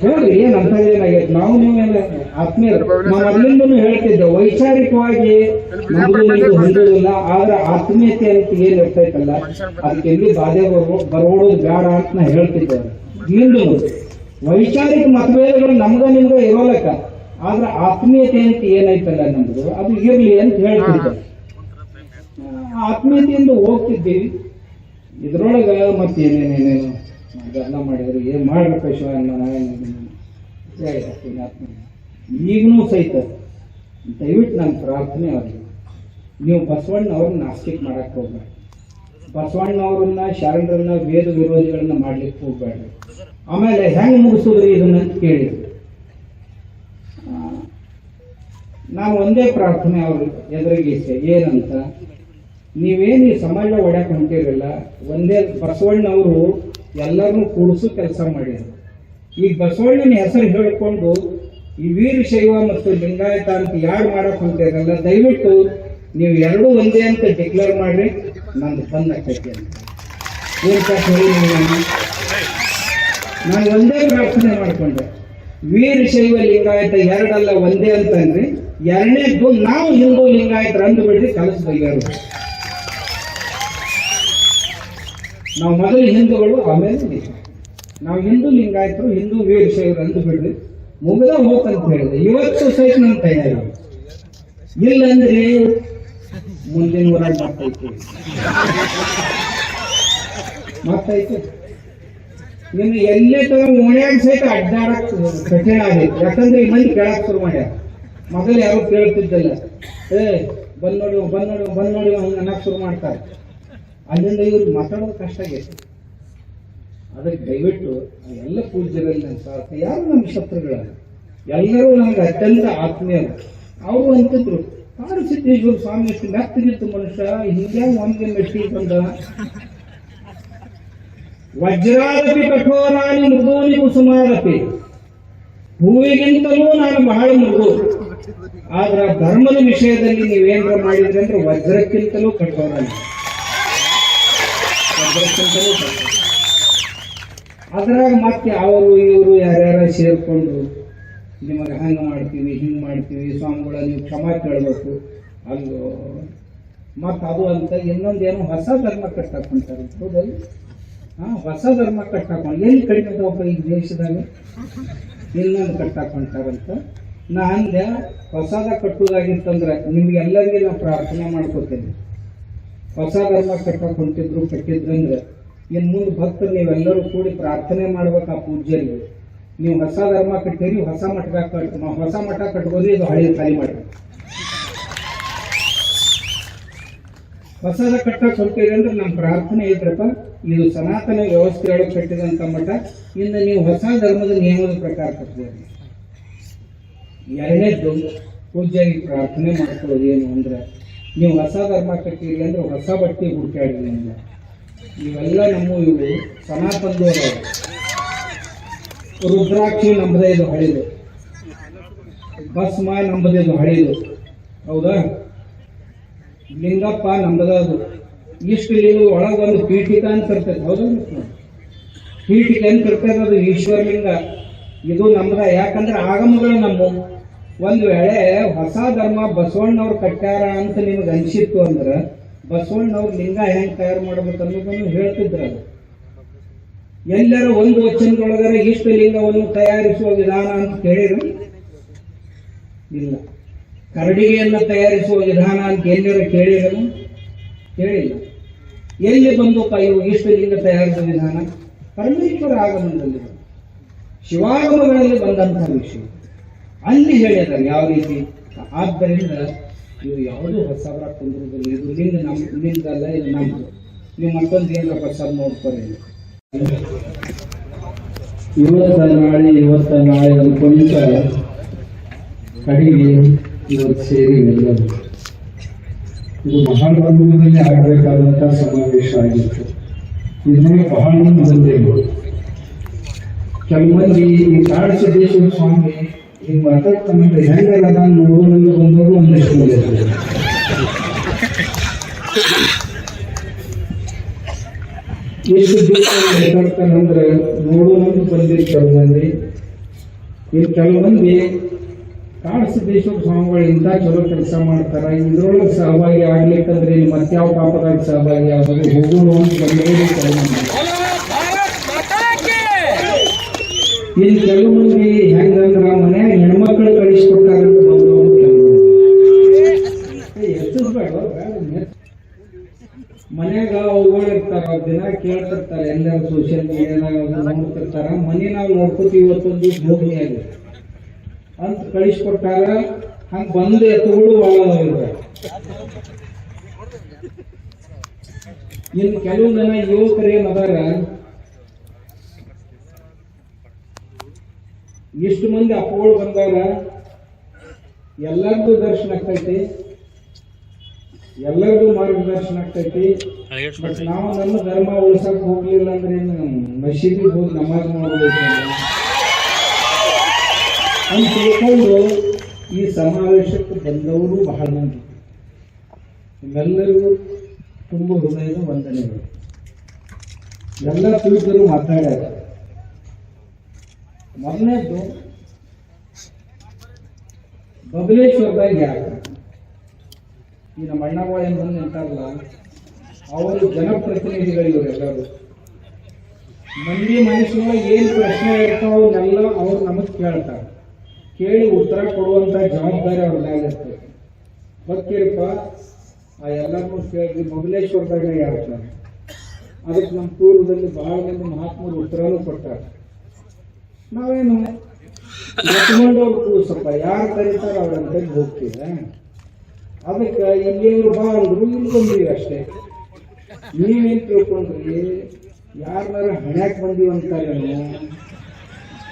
ಹೇಳ್ರಿ. ಏನಂತ ಏನಾಗೈತೆ? ನಾವು ನೀವೇನ ಆತ್ಮೀಯರು. ನಾವು ಅಲ್ಲಿಂದನೂ ಹೇಳ್ತಿದ್ದೆ, ವೈಚಾರಿಕವಾಗಿ ನಮ್ದು ಹೊಂದೋದಿಲ್ಲ, ಆದ್ರೆ ಆತ್ಮೀಯತೆ ಅಂತ ಏನ್ ಇರ್ತೈತಲ್ಲ ಅದಕ್ಕೆ ಎಲ್ಲಿ ಬಾಧೆ ಬರೋದು ಬೇಡ ಅಂತ ನಾ ಹೇಳ್ತಿದ್ದೆ. ನಿಂದು ವೈಚಾರಿಕ ಮತಭೇದಗಳು ನಮ್ಗ ನಿಮ್ಗ ಇರೋಲಕ್ಕ, ಆದ್ರೆ ಆತ್ಮೀಯತೆ ಅಂತ ಏನೈತಲ್ಲ ನಮ್ದು ಅದು ಇರ್ಲಿ ಅಂತ ಹೇಳ್ತಿದ್ದೆ. ಆತ್ಮೀಯತೆಯಿಂದ ಹೋಗ್ತಿದ್ದೀವಿ. ಇದ್ರೊಳಗ ಮತ್ತೇನೇನೇನೇನು ಅದೆಲ್ಲ ಮಾಡಿದ್ರು ಏನ್ ಮಾಡ್ಬೇಕು ಶಿವಣ್ಣ ಈಗನೂ ಸಹಿತ ದಯವಿಟ್ಟು ನನ್ನ ಪ್ರಾರ್ಥನೆ ಅವ್ರಿಗೆ, ನೀವು ಬಸವಣ್ಣವ್ರನ್ನ ನಾಸ್ತಿಕ್ ಮಾಡಕ್ ಹೋಗ್ಬೇಡ. ಬಸವಣ್ಣವ್ರನ್ನ ಶರಣರನ್ನ ವೇದ ವಿರೋಧಿಗಳನ್ನ ಮಾಡ್ಲಿಕ್ಕೆ ಹೋಗ್ಬೇಡ್ರಿ. ಆಮೇಲೆ ಹೆಂಗ್ ಮುಗಿಸಿದ್ರಿ ಇದನ್ನ ಅಂತ ಕೇಳಿದ್ರು. ನಾನು ಒಂದೇ ಪ್ರಾರ್ಥನೆ ಅವ್ರ ಎದುರಿಗೆ ಏನಂತ, ನೀವೇನು ಈ ಸಮಾಜ ಒಡ್ಯಾಕ ಹೊಂಟಿರಲ್ಲ, ಒಂದೇ ಬಸವಣ್ಣವರು ಎಲ್ಲರನ್ನೂ ಕೂಡಿಸು ಕೆಲಸ ಮಾಡಿದ್ರು. ಈಗ ಬಸವಣ್ಣನ ಹೆಸರು ಹೇಳಿಕೊಂಡು ಈ ವೀರಶೈವ ಮತ್ತು ಲಿಂಗಾಯತ ಅಂತ ಯಾರು ಮಾಡಕ್ ಹೊಂಟಿರಲ್ಲ, ದಯವಿಟ್ಟು ನೀವು ಎರಡೂ ಒಂದೇ ಅಂತ ಡಿಕ್ಲೇರ್ ಮಾಡ್ರಿ, ನಂದು ಬಂದ್ ಆಕೈತಿ ಅಂತ. ನಾನು ಒಂದೇ ಪ್ರಾರ್ಥನೆ ಮಾಡ್ಕೊಂಡೆ, ವೀರಶೈವ ಲಿಂಗಾಯತ ಎರಡಲ್ಲ ಒಂದೇ ಅಂತಂದ್ರಿ. ಎರಡನೇದು ನಾವು ಹಿಂದೂ ಲಿಂಗಾಯತರ ಅಂದು ಬಿಡ್ರಿ, ಕೆಲಸ ಬಗೆಹರು. ನಾವು ಮೊದಲು ಹಿಂದೂಗಳು, ಆಮೇಲೆ ನಾವು ಹಿಂದೂ ಲಿಂಗಾಯತರು, ಹಿಂದೂ ವೀರಶೈವರು ಅಂದು ಬಿಡ್ರಿ, ಮುಗಿದ ಹೋಗಂತ ಹೇಳಿದೆ. ಇವತ್ತು ಸಹಿತ ನಮ್ಮ ತಯಾರಿ ಇಲ್ಲಂದ್ರೆ ಮುಂದಿನ ಊರಾಗ ಮತ್ತೈತೆ ಇನ್ನು ಎಲ್ಲೇ ತರ ಓಣ್ಯಾಗ ಸಹಿತ ಅಡ್ಡಾಡಕ್ ಕಠಿಣ ಆಗೈತಿ. ಯಾಕಂದ್ರೆ ಈ ಮಂದಿ ಕೇಳಕ್ ಶುರು ಮಾಡ್ಯಾರ. ಮೊದಲು ಯಾರು ಕೇಳ್ತಿದ್ದಲ್ಲ, ಬಂದ್ ನೋಡಿ ಬಂದ್ ನೋಡಿ ಬಂದ್ ನೋಡಿ ಹಂಗ ಅನ್ನಕ್ ಶುರು ಮಾಡ್ತಾರೆ. ಅಲ್ಲಿಂದ ಇವ್ರು ಮಾತಾಡೋದು ಕಷ್ಟ ಆಗೈತಿ. ಅದಕ್ಕೆ ದಯವಿಟ್ಟು ಎಲ್ಲ ಪೂಜ್ಯರಲ್ಲಿ ನನ್ನ ಸ್ವಾರ್ಥ, ಯಾರು ನಮ್ಮ ಶತ್ರುಗಳ, ಎಲ್ಲರೂ ನಮ್ಗೆ ಅತ್ಯಂತ ಆತ್ಮೀಯರು. ಅವರು ಅಂತಿದ್ರು, ಕಾಡುಸಿದ್ದೇಶ್ವರ ಸ್ವಾಮಿ ಎಷ್ಟು ಮೆತ್ತಗಿತ್ತು ಮನುಷ್ಯ, ಹಿಂಗೆ ಒಮ್ಗೆ ಮೆಟ್ಟಿ ಬಂದ. ವಜ್ರಾದಪಿ ಕಠೋರಾನಿ ಮೃದೂನಿ ಕುಸುಮಾದಪಿ, ಹೂವಿಗಿಂತಲೂ ನಾನು ಬಹಳ ಮೃದು. ಆದ್ರ ಧರ್ಮದ ವಿಷಯದಲ್ಲಿ ನೀವೇನಾರ ಮಾಡಿದ್ರಿ ಅಂದ್ರೆ ವಜ್ರಕ್ಕಿಂತಲೂ ಕಠೋರಾನಿ, ವಜ್ರಕ್ಕಿಂತಲೂ ಕಠೋರ. ಅದ್ರಾಗ ಮತ್ತೆ ಅವರು ಇವರು ಯಾರ್ಯಾರ ಸೇರ್ಕೊಂಡು ನಿಮಗೆ ಹಂಗ ಮಾಡ್ತೀವಿ ಹಿಂಗ್ ಮಾಡ್ತೀವಿ ಸ್ವಾಮಿಗಳ ನೀವು ಕ್ಷಮಾ ಕೇಳಬೇಕು ಅಲ್ಲೋ ಮತ್ ಅದು ಅಂತ ಇನ್ನೊಂದೇನೋ ಹೊಸ ಧರ್ಮ ಕಟ್ಟಾಕೊಂತಾರೆ. ಹೌದಲ್ಲ? ಹೊಸ ಧರ್ಮ ಕಟ್ಟಾಕೊಂಡು ಎಲ್ಲಿ ಕಡಿಮೆ ಒಬ್ಬ ಈ ದೇಶದಾಗ ಇನ್ನೊಂದು ಕಟ್ಟಾಕೊಂತಾರಂತ. ನಾ ಅಂದೆ ಹೊಸದ ಕಟ್ಟುದಾಗಿತ್ತಂದ್ರೆ ನಿಮ್ಗೆಲ್ಲರಿಗೆ ನಾವು ಪ್ರಾರ್ಥನೆ ಮಾಡ್ಕೋತೇನೆ. ಹೊಸ ಧರ್ಮ ಕಟ್ಟಕ್ ಹೊಂಟಿದ್ರು ಕಟ್ಟಿದ್ರಂದ್ರೆ ಇನ್ ಮುಂದೆ ಭಕ್ತರು ನೀವೆಲ್ಲರೂ ಕೂಡಿ ಪ್ರಾರ್ಥನೆ ಮಾಡ್ಬೇಕು ಆ ಪೂಜ್ಯರಿಗೆ. ನೀವು ಹೊಸ ಧರ್ಮ ಕಟ್ಟಿರಿ, ಹೊಸ ಮಠ ಕಟ್ಬೋದು, ಇದು ಹಳೆ ಖಾಲಿ ಮಾಡ್ರಿ. ಹೊಸದ ಕಟ್ಟಕ್ ಹೊಂಟಿರಿ ಅಂದ್ರೆ ನಮ್ಮ ಪ್ರಾರ್ಥನೆ ಇದ್ರಪ್ಪ, ಇದು ಸನಾತನ ವ್ಯವಸ್ಥೆಯೊಳಗೆ ಕಟ್ಟಿದಂತ ಮಠ, ಇನ್ನು ನೀವು ಹೊಸ ಧರ್ಮದ ನಿಯಮದ ಪ್ರಕಾರ ಕಟ್ಬೋದು. ಎರಡನೇದ್ದು ಪೂಜ್ಯರಿಗೆ ಪ್ರಾರ್ಥನೆ ಮಾಡ್ಕೊಳ್ಳೋದು ಏನು ಅಂದ್ರೆ, ನೀವು ಹೊಸ ಧರ್ಮ ಕಟ್ಟಿರಿ ಅಂದ್ರೆ ಹೊಸ ಬಟ್ಟೆ ಹುಡುಕಾಡಿರಿ ಅಂದ್ರೆ ಇವೆಲ್ಲ ನಮ್ಮ ಇವು ಸನಾತನದವರ. ರುದ್ರಾಕ್ಷಿ ನಮ್ಮದೇ ಇದು ಹಳಿದು, ಭಸ್ಮ ನಮ್ಮದೇ ಇದು ಹಳಿದು, ಹೌದಾ? ಲಿಂಗಪ್ಪ ನಮ್ಮದದು. ಇಷ್ಟು ಲಿಂಗ ಒಳಗೊಂದು ಪೀಠಿಕ ಅಂತ ಇರ್ತೈತೆ, ಹೌದಾ? ಪೀಠಿಕ ಅಂತ ಇರ್ತೈತೆ, ಅದು ಈಶ್ವರಲಿಂಗ. ಇದು ನಮ್ಮದ. ಯಾಕಂದ್ರೆ ಆಗಮಗಳು ನಮ್ಮ. ಒಂದು ವೇಳೆ ಹೊಸ ಧರ್ಮ ಬಸವಣ್ಣವ್ರು ಕಟ್ಟ್ಯಾರ ಅಂತ ನಿಮ್ಗೆ ಅನ್ಸಿತ್ತು ಅಂದ್ರೆ ಬಸವಣ್ಣವ್ರ ಲಿಂಗ ಹೆಂಗ್ ತಯಾರು ಮಾಡ್ಬೇಕು ಅನ್ನೋದನ್ನು ಹೇಳ್ತಿದ್ರಲ್ಲ. ಎಲ್ಲರ ಒಂದು ವಚನದೊಳಗರ ಇಷ್ಟು ಲಿಂಗವನ್ನು ತಯಾರಿಸುವ ವಿಧಾನ ಅಂತ ಕೇಳಿದ್ರು ಇಲ್ಲ. ಕರಡಿಗೆಯನ್ನು ತಯಾರಿಸುವ ವಿಧಾನ ಅಂತ ಎಲ್ಲರೂ ಕೇಳಿರಲ್ಲ? ಕೇಳಿಲ್ಲ. ಎಲ್ಲಿ ಬಂದಪ್ಪ ಇವು ಇಷ್ಟು ಲಿಂಗ ತಯಾರಿಸುವ ವಿಧಾನ? ಪರಮೇಶ್ವರ ಆಗಮನದಲ್ಲಿ, ಶಿವಾಗಮಗಳಲ್ಲಿ ಬಂದಂತಹ ವಿಷಯ ಅಲ್ಲಿ ಹೇಳಿದ್ದಾರೆ ಯಾವ ರೀತಿ. ಆದ್ದರಿಂದ ಇವು ಯಾವುದೂ ಹೊಸಬರ ಕುಂದ್ರದಲ್ಲಿ, ಇದು ಲಿಂಗ ನಿಮ್ದಲ್ಲ, ಇದು ನಮ್ದು. ನೀವು ಮತ್ತೊಂದು ಏನರ ಹೊಸ ನೋಡ್ಕೊಳ್ಳಿ. ಇವತ್ತ ನಾಳೆ ಅನ್ಕೊಂಡ ಕಡೆಗೆ ಇವತ್ತು ಸೇರಿ ಎಲ್ಲರೂ ಇದು ಮಹಾರಾಷ್ಟ್ರದಲ್ಲಿ ಆಗಬೇಕಾದಂತಹ ಸಮಾವೇಶ ಆಗಿತ್ತು. ಇದನ್ನೇ ಬಹಳ ಬಂದೇವು. ಕೆಲವು ಮಂದಿ ಈ ಕಾಡಸಿದ್ದೇಶ್ವರ ಸ್ವಾಮಿ ಹಿಂಗೆ ಮಾತಾಡ್ತಾನಂದ್ರೆ ಹೆಂಗಲ್ಲ ನಾನು ನೋಡೋಣ ಬಂದವರು ಒಂದಷ್ಟು ಮಂದಿ ಇರ್ತಾರೆ. ಎಷ್ಟು ಮಾತಾಡ್ತಾನಂದ್ರೆ ನೋಡೋಣ ಬಂದಿರಿ ಕೆಲವು ಮಂದಿ. ಈ ಕೆಲವು ಮಂದಿ ಕಾಡಸಿದ್ದೇಶ್ವರ ಸ್ವಾಮಿಗಳು ಇಂಥ ಚಲೋ ಕೆಲಸ ಮಾಡ್ತಾರ, ಇದ್ರೊಳಗೆ ಸಹಭಾಗಿ ಆಗ್ಲಿಕ್ಕಂದ್ರೆ ಮತ್ತೆ ಯಾವ ಪಾಪದಾಗ ಸಹಭಾಗಿ ಆಗೋದು ಹೋಗೋಣ ಅಂತ ಬಂದವರು ಕೆಲವು ಮಂದಿ. ಇನ್ನು ಕೆಲವು ಮಂದಿ ಹೆಂಗಂದ್ರ ಮನ್ಯಾಗ ಹೆಣ್ಮಕ್ಳು ಕಳಿಸ್ಕೊಟ್ಟಾರಂತ ಬಂದವರು ಕೆಲವು ಮನ್ಯಾಗ ಅವುಗಳು ಇರ್ತಾರ, ಅವ್ರ ದಿನ ಕೇಳ್ತಿರ್ತಾರೆ, ಎಲ್ಲರೂ ಸೋಷಿಯಲ್ ಮೀಡಿಯಾದಾಗ ನೋಡ್ತಿರ್ತಾರ. ಮನೆ ನಾವು ನೋಡ್ಕೋತೀವಿ ಇವತ್ತೊಂದು ಭೂಮಿಯಾಗ ಅಂತ ಕಳಿಸ್ಕೊಟ್ಟಾರ. ಹಂಗ ಬಂದು ಎತ್ತುಗಳು ಒಳಗ. ಇನ್ನು ಕೆಲವು ಜನ ಯುವಕರೇನದಾರ, ಇಷ್ಟು ಮಂದಿ ಅಪ್ಪಗಳು ಬಂದಾರ, ಎಲ್ಲರಿಗೂ ದರ್ಶನ ಆಗ್ತೈತಿ, ಎಲ್ಲರಿಗೂ ಮಾರ್ಗದರ್ಶನ ಆಗ್ತೈತಿ. ಬಟ್ ನಾವು ನಮ್ಮ ಧರ್ಮ ಉಳಿಸಕ್ ಹೋಗ್ಲಿಲ್ಲ ಅಂದ್ರೆ ಮಸೀದಿಗೆ ಹೋಗಿ ನಮಾಜ್ ಮಾಡಬೇಕು ಅಂತ ತಿಳ್ಕೊಂಡು ಈ ಸಮಾವೇಶಕ್ಕೆ ಬಂದವರು ಬಹಳ ಮಂದಿ. ನಿಮ್ಮೆಲ್ಲರಿಗೂ ತುಂಬ ಹೃದಯದ ವಂದನೆಗಳು. ಎಲ್ಲ ತಿಳಿದರು ಮಾತಾಡ್ಯಾರ. ಮೊದಲನೇದ್ದು ಬಬಲೇಶ್ವರದಾಗ ಯಾಕೆ ಈ ನಮ್ಮ ಅಣ್ಣಗಳು ಏನು ಬಂದು ನಿಂತಾರಲ್ಲ, ಅವರು ಜನಪ್ರತಿನಿಧಿಗಳು ಇವರೆಲ್ಲರೂ. ಮಂದಿ ಮನಸ್ಸಿನೊಳಗೆ ಏನು ಪ್ರಶ್ನೆ ಇರ್ತಾವನ್ನೆಲ್ಲ ಅವ್ರು ನಮಗೆ ಕೇಳ್ತಾರೆ. ಕೇಳಿ ಉತ್ತರ ಕೊಡುವಂಥ ಜವಾಬ್ದಾರಿ ಅವ್ರ ಮೇಲೆ ಇರ್ತದೆ. ಗೊತ್ತಿರಪ್ಪ ಆ ಎಲ್ಲರನ್ನೂ ಕೇಳಿ ಬಬಲೇಶ್ವರದಾಗ ಹೇಳ್ತಾರೆ. ಅದಕ್ಕೆ ನಮ್ಮ ಪೂರ್ವದಲ್ಲಿ ಬಹಳ ಮಂದಿ ಮಹಾತ್ಮರು ಉತ್ತರನೂ ಕೊಡ್ತಾರೆ. ನಾವೇನು ಎತ್ಕೊಂಡವ್ರು ಸ್ವಲ್ಪ ಯಾರು ಕರೀತಾರೆ ಅವ್ರಂತ ಹೋಗ್ತೀವಿ. ಅದಕ್ಕೆ ಇಲ್ಲಿಯವರು ಬಾ ಅಂದ್ರು ಇಲ್ಲಿ ಬಂದೀವಿ ಅಷ್ಟೇ. ನೀವೇನು ತಿಳ್ಕೊಂಡ್ರಿ ಯಾರನ್ನಾರ ಹಣ್ಯಾಕ್ ಬಂದೀವಿ ಅಂತಾರೆ.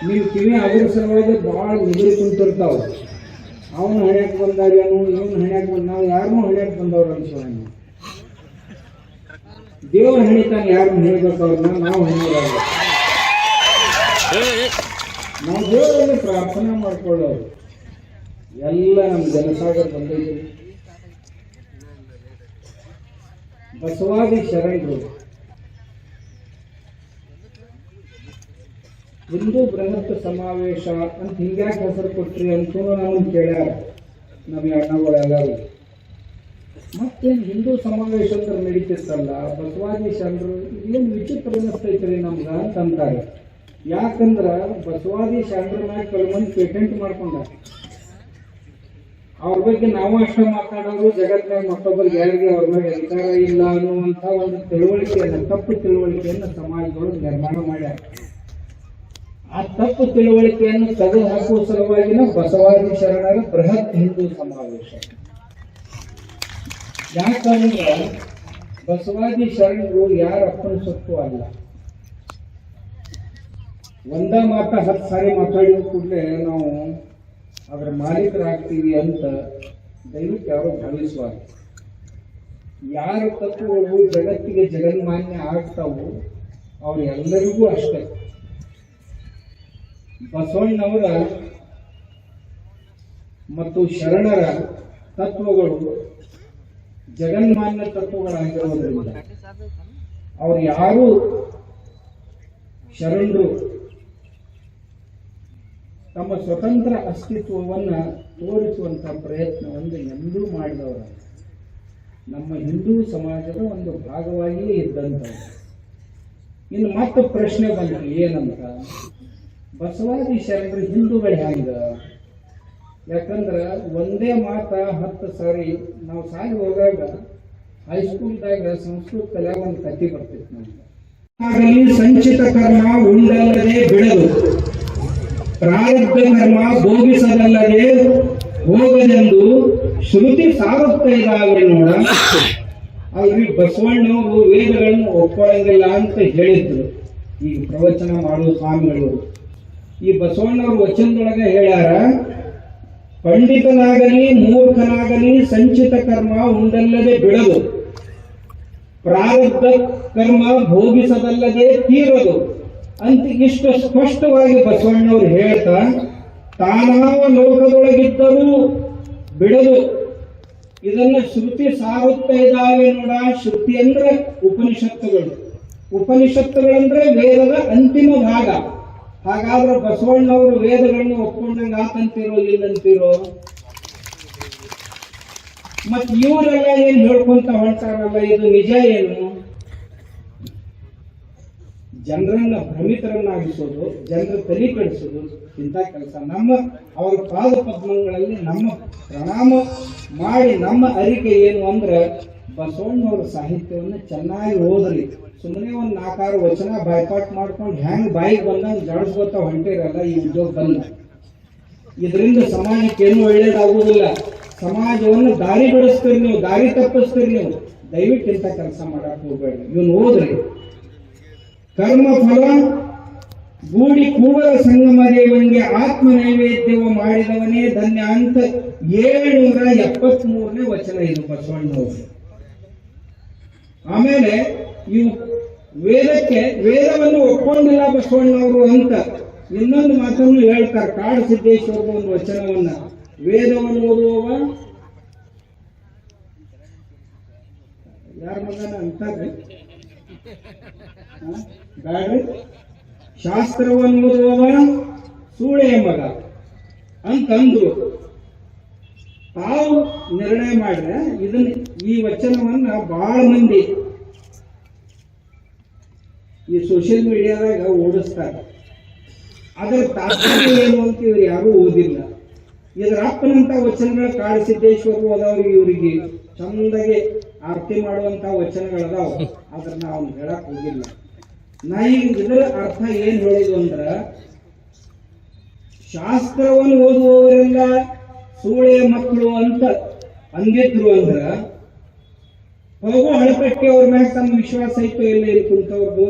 ನೀವು ಕಿವಿ ಅದ್ರ ಸಲುವಾಗಿ ಭಾಳ ನಿಗರಿ ಕುಂತಿರ್ತಾವ. ಅವನು ಹಣ್ಯಾಕ್ ಬಂದಾರೇನು, ಇವನು ಹಣ್ಯಾಕ್ ಬಂದ, ನಾವು ಯಾರನ್ನೂ ಹಣ್ಯಾಕ್ ಬಂದವ್ರು ಅನ್ಸೋಣ. ದೇವ್ರ ಹಣಿತಾನೆ, ಯಾರನ್ನು ಹೇಳ್ಬೇಕವ್ರನ್ನ ನಾವು ಹಣಿಯೋರಾಗ. ನಾವು ದೇವರಲ್ಲಿ ಪ್ರಾರ್ಥನೆ ಮಾಡ್ಕೊಳ್ಳೋರು. ಎಲ್ಲ ನಮ್ಮ ಜನಸಾಗರ ಬಂದೈತಿ. ಬಸವಾದಿ ಶರಣರು ಹಿಂದೂ ಬೃಹತ್ ಸಮಾವೇಶ ಅಂತ ಹಿಂಗ್ಯಾಕೆ ಹೆಸರು ಕೊಟ್ರಿ ಅಂತೂ ನಾವು ಕೇಳ್ಯಾರ ನಮ್ಮ ಅಣ್ಣಗಳೆಲ್ಲರೂ. ಮತ್ತೇನು ಹಿಂದೂ ಸಮಾವೇಶ ಅಂತ ನಡೀತಿರ್ತಲ್ಲ, ಬಸವಾದಿ ಶರಣರು ಇದೇನು ವಿಚಿತ್ರ ಅನ್ನಿಸ್ತೈತ್ರಿ ನಮ್ಗ ಅಂತಂತಾರೆ. ಯಾಕಂದ್ರ ಬಸವಾದಿ ಶರಣರನ್ನ ಕೆಲವು ಮಂದಿ ಪೇಟೆಂಟ್ ಮಾಡ್ಕೊಂಡ. ಅವ್ರ ಬಗ್ಗೆ ನಾವು ಅಷ್ಟೇ ಮಾತಾಡೋರು, ಜಗತ್ತಿನಾಗ ಮತ್ತೊಬ್ಬರಿಗೆ ಯಾರಿಗೆ ಅವ್ರ ಮೇಲೆ ಅಧಿಕಾರ ಇಲ್ಲ ಅನ್ನುವಂಥ ಒಂದು ತಿಳುವಳಿಕೆಯನ್ನು, ತಪ್ಪು ತಿಳುವಳಿಕೆಯನ್ನು ಸಮಾಜದೊಳಗೆ ನಿರ್ಮಾಣ ಮಾಡ್ಯಾರ. ಆ ತಪ್ಪು ತಿಳುವಳಿಕೆಯನ್ನು ತೆಗೆದು ಹಾಕುವ ಸಲುವಾಗಿನ ಬಸವಾದಿ ಶರಣರ ಬೃಹತ್ ಹಿಂದೂ ಸಮಾವೇಶ. ಯಾಕಂದ್ರೆ ಬಸವಾದಿ ಶರಣರು ಯಾರ ಅಪ್ಪನ ಸೊತ್ತು ಅಲ್ಲ. ಒಂದ ಮಾತ 10 ಸಾರಿ ಮಾತಾಡಿದ ಕೂಡಲೇ ನಾವು ಅದರ ಮಾಲೀಕರಾಗ್ತೀವಿ ಅಂತ ದಯವಿಟ್ಟು ಯಾರು ಭಾವಿಸುವಾಗ. ಯಾರ ತತ್ವಗಳು ಜಗತ್ತಿಗೆ ಜಗನ್ಮಾನ್ಯ ಆಗ್ತಾವು ಅವ್ರು ಎಲ್ಲರಿಗೂ ಅಷ್ಟೇ. ಬಸವಣ್ಣವರ ಮತ್ತು ಶರಣರ ತತ್ವಗಳು ಜಗನ್ಮಾನ್ಯ ತತ್ವಗಳಾಗಿರೋದ್ರಿಂದ ಅವ್ರು ಯಾರು ಶರಣರು ತಮ್ಮ ಸ್ವತಂತ್ರ ಅಸ್ತಿತ್ವವನ್ನು ತೋರಿಸುವಂಥ ಪ್ರಯತ್ನವನ್ನು ಎಂದೂ ಮಾಡಿದವರು. ನಮ್ಮ ಹಿಂದೂ ಸಮಾಜದ ಒಂದು ಭಾಗವಾಗಿಯೇ ಇದ್ದಂಥವ್ರು. ಇನ್ನು ಮತ್ತೆ ಪ್ರಶ್ನೆ ಬಂತು ಏನಂತ, ಬಸವಾದಿ ಶರಣರು ಹಿಂದೂಗಳು ಹೆಂಗ? ಯಾಕಂದ್ರೆ ಒಂದೇ ಮಾತ 10 ಸಾರಿ ನಾವು ಸಾಲಿ ಹೋದಾಗ ಹೈಸ್ಕೂಲ್ದಾಗ ಸಂಸ್ಕೃತ ಕಲೆ ಒಂದು ಕಥೆ ಬರ್ತಿತ್ತು ನಮ್ಗೆ. ಸಂಚಿತ ಕರ್ಮ ಉಂಡಲ್ಲದೆ ಬಿಡಲು, ಪ್ರಾರಬ್ಧ ಕರ್ಮ ಭೋಗಿಸದಲ್ಲದೆ ಹೋಗದೆಂದು ಶ್ರುತಿ ಸಾರುತ್ತಾ ಇದ್ದಾವೆ ನೋಡ. ಅಲ್ಲಿ ಬಸವಣ್ಣವರು ವೇದಗಳನ್ನು ಒಪ್ಕೊಳ್ಳಂಗಿಲ್ಲ ಅಂತ ಹೇಳಿದ್ರು ಈಗ ಪ್ರವಚನ ಮಾಡುವ ಸ್ವಾಮಿಗಳು. ಈ ಬಸವಣ್ಣವ್ರ ವಚನದೊಳಗೆ ಹೇಳ್ಯಾರ, ಪಂಡಿತನಾಗಲಿ ಮೂರ್ಖನಾಗಲಿ ಸಂಚಿತ ಕರ್ಮ ಉಂಡಲ್ಲದೆ ಬಿಡಲು, ಪ್ರಾರಬ್ಧ ಕರ್ಮ ಭೋಗಿಸದಲ್ಲದೆ ತೀರದು ಅಂತ ಇಷ್ಟು ಸ್ಪಷ್ಟವಾಗಿ ಬಸವಣ್ಣವ್ರು ಹೇಳ್ತಾ, ತಾನಾವ ಲೋಕದೊಳಗಿದ್ದರೂ ಬಿಡಲು ಇದನ್ನ ಶ್ರುತಿ ಸಾರುತ್ತಾ ಇದ್ದಾವೆ ನೋಡ. ಶ್ರುತಿ ಅಂದ್ರೆ ಉಪನಿಷತ್ತುಗಳು, ಉಪನಿಷತ್ತುಗಳಂದ್ರೆ ವೇದದ ಅಂತಿಮ ಭಾಗ. ಹಾಗಾದ್ರೆ ಬಸವಣ್ಣವರು ವೇದಗಳನ್ನು ಒಪ್ಕೊಂಡಂಗ ಆತಂತಿರೋ ಇಲ್ಲಂತಿರೋ? ಮತ್ ಇವರೆಲ್ಲ ಏನ್ ಹೇಳ್ಕೊಂತ ಹೊಂಟಾರಲ್ಲ, ಇದು ನಿಜ ಏನು? ಜನರನ್ನ ಭ್ರಮಿತರನ್ನಾಗಿಸೋದು, ಜನರ ತಲೆ ಕೆಡಿಸೋದು ಇಂಥ ಕೆಲಸ. ಅವರ ಪಾದ ಪದ್ಮಗಳಲ್ಲಿ ನಮ್ಮ ಪ್ರಣಾಮ ಮಾಡಿ ನಮ್ಮ ಅರಿಕೆ ಏನು ಅಂದ್ರೆ, ಬಸವಣ್ಣವ್ರ ಸಾಹಿತ್ಯವನ್ನು ಚೆನ್ನಾಗಿ ಓದ್ರಿ. ಸುಮ್ಮನೆ ಒಂದು 4-6 ವಚನ ಬಾಯ್ಪಾಟ್ ಮಾಡ್ಕೊಂಡು ಹೆಂಗ್ ಬಾಯಿಗೆ ಬಂದಂಗೆ ಜಾಡಿಸ್ಕೊತ ಹೊಂಟಿರಲ್ಲ ಈ ಉದ್ಯೋಗ ಬಂದ. ಇದರಿಂದ ಸಮಾಜಕ್ಕೆ ಏನು ಒಳ್ಳೇದಾಗುವುದಿಲ್ಲ. ಸಮಾಜವನ್ನು ದಾರಿ ಬಿಡಿಸ್ತೀರಿ ನೀವು, ದಾರಿ ತಪ್ಪಿಸ್ತೀರಿ ನೀವು. ದಯವಿಟ್ಟು ಇಂಥ ಕೆಲಸ ಮಾಡಕ್ ಹೋಗ್ಬೇಡ್ರಿ. ಇವನು ಓದ್ರಿ. ಕರ್ಮ ಫಲ ಗೂಡಿ ಕೂವರ ಸಂಗಮ ದೇವನಿಗೆ ಆತ್ಮ ನೈವೇದ್ಯವ ಮಾಡಿದವನೇ ಧನ್ಯ ಅಂತ 773ನೇ ವಚನ ಇದು ಬಸವಣ್ಣವರು. ಆಮೇಲೆ ಇವು ವೇದವನ್ನು ಒಪ್ಕೊಂಡಿಲ್ಲ ಬಸವಣ್ಣವರು ಅಂತ ಇನ್ನೊಂದು ಮಾತನ್ನು ಹೇಳ್ತಾರೆ. ಕಾಡು ಸಿದ್ದೇಶ್ವರದ ಒಂದು ವಚನವನ್ನ, ವೇದವನ್ನು ಓದುವವ ಯಾರ ಮಗನ ಅಂತಾರೆ ಬ್ಯಾಡ್ರಿ, ಶಾಸ್ತ್ರವನ್ನು ಓದುವವ ಸೂಳೆಯ ಮಗ ಅಂತಂದ್ರು. ತಾವು ನಿರ್ಣಯ ಮಾಡ್ರೆ ಇದನ್ನ ಈ ವಚನವನ್ನ ಬಹಳ ಮಂದಿ ಈ ಸೋಷಿಯಲ್ ಮೀಡಿಯಾದಾಗ ಓಡಿಸ್ತಾರೆ. ಅದರ ತಾತ್ಪರ್ಯ ಏನು ಅಂತ ಇವ್ರು ಯಾರು ಓದಿಲ್ಲ. ಇದರ ಅಪ್ಪನಂತ ವಚನಗಳ ಕಾಡು ಸಿದ್ದೇಶ್ವರರು ಅದಾವ್ರಿ, ಇವರಿಗೆ ಚಂದಾಗಿ ಆರತಿ ಮಾಡುವಂತ ವಚನಗಳದಾವ. ಆದ್ರೆ ನಾವು ಹೇಳಕ್ ಹೋಗಿಲ್ಲ. ನಾ ಈಗ ಇದರ ಅರ್ಥ ಏನ್ ಹೇಳೋದು ಅಂದ್ರ, ಶಾಸ್ತ್ರವನ್ನು ಓದುವವರೆಲ್ಲ ಸೂಳೆಯ ಮಕ್ಕಳು ಅಂತ ಅಂದಿದ್ರು ಅಂದ್ರ, ಹೋಗೋ ಹಳಪಟ್ಟಿ ಅವ್ರ ಮ್ಯಾಗ ತಮ್ಮ ವಿಶ್ವಾಸ ಐತೋ ಇಲ್ಲ ಇಲ್ಲಿ ಕುಂತವ್ರದ್ದು.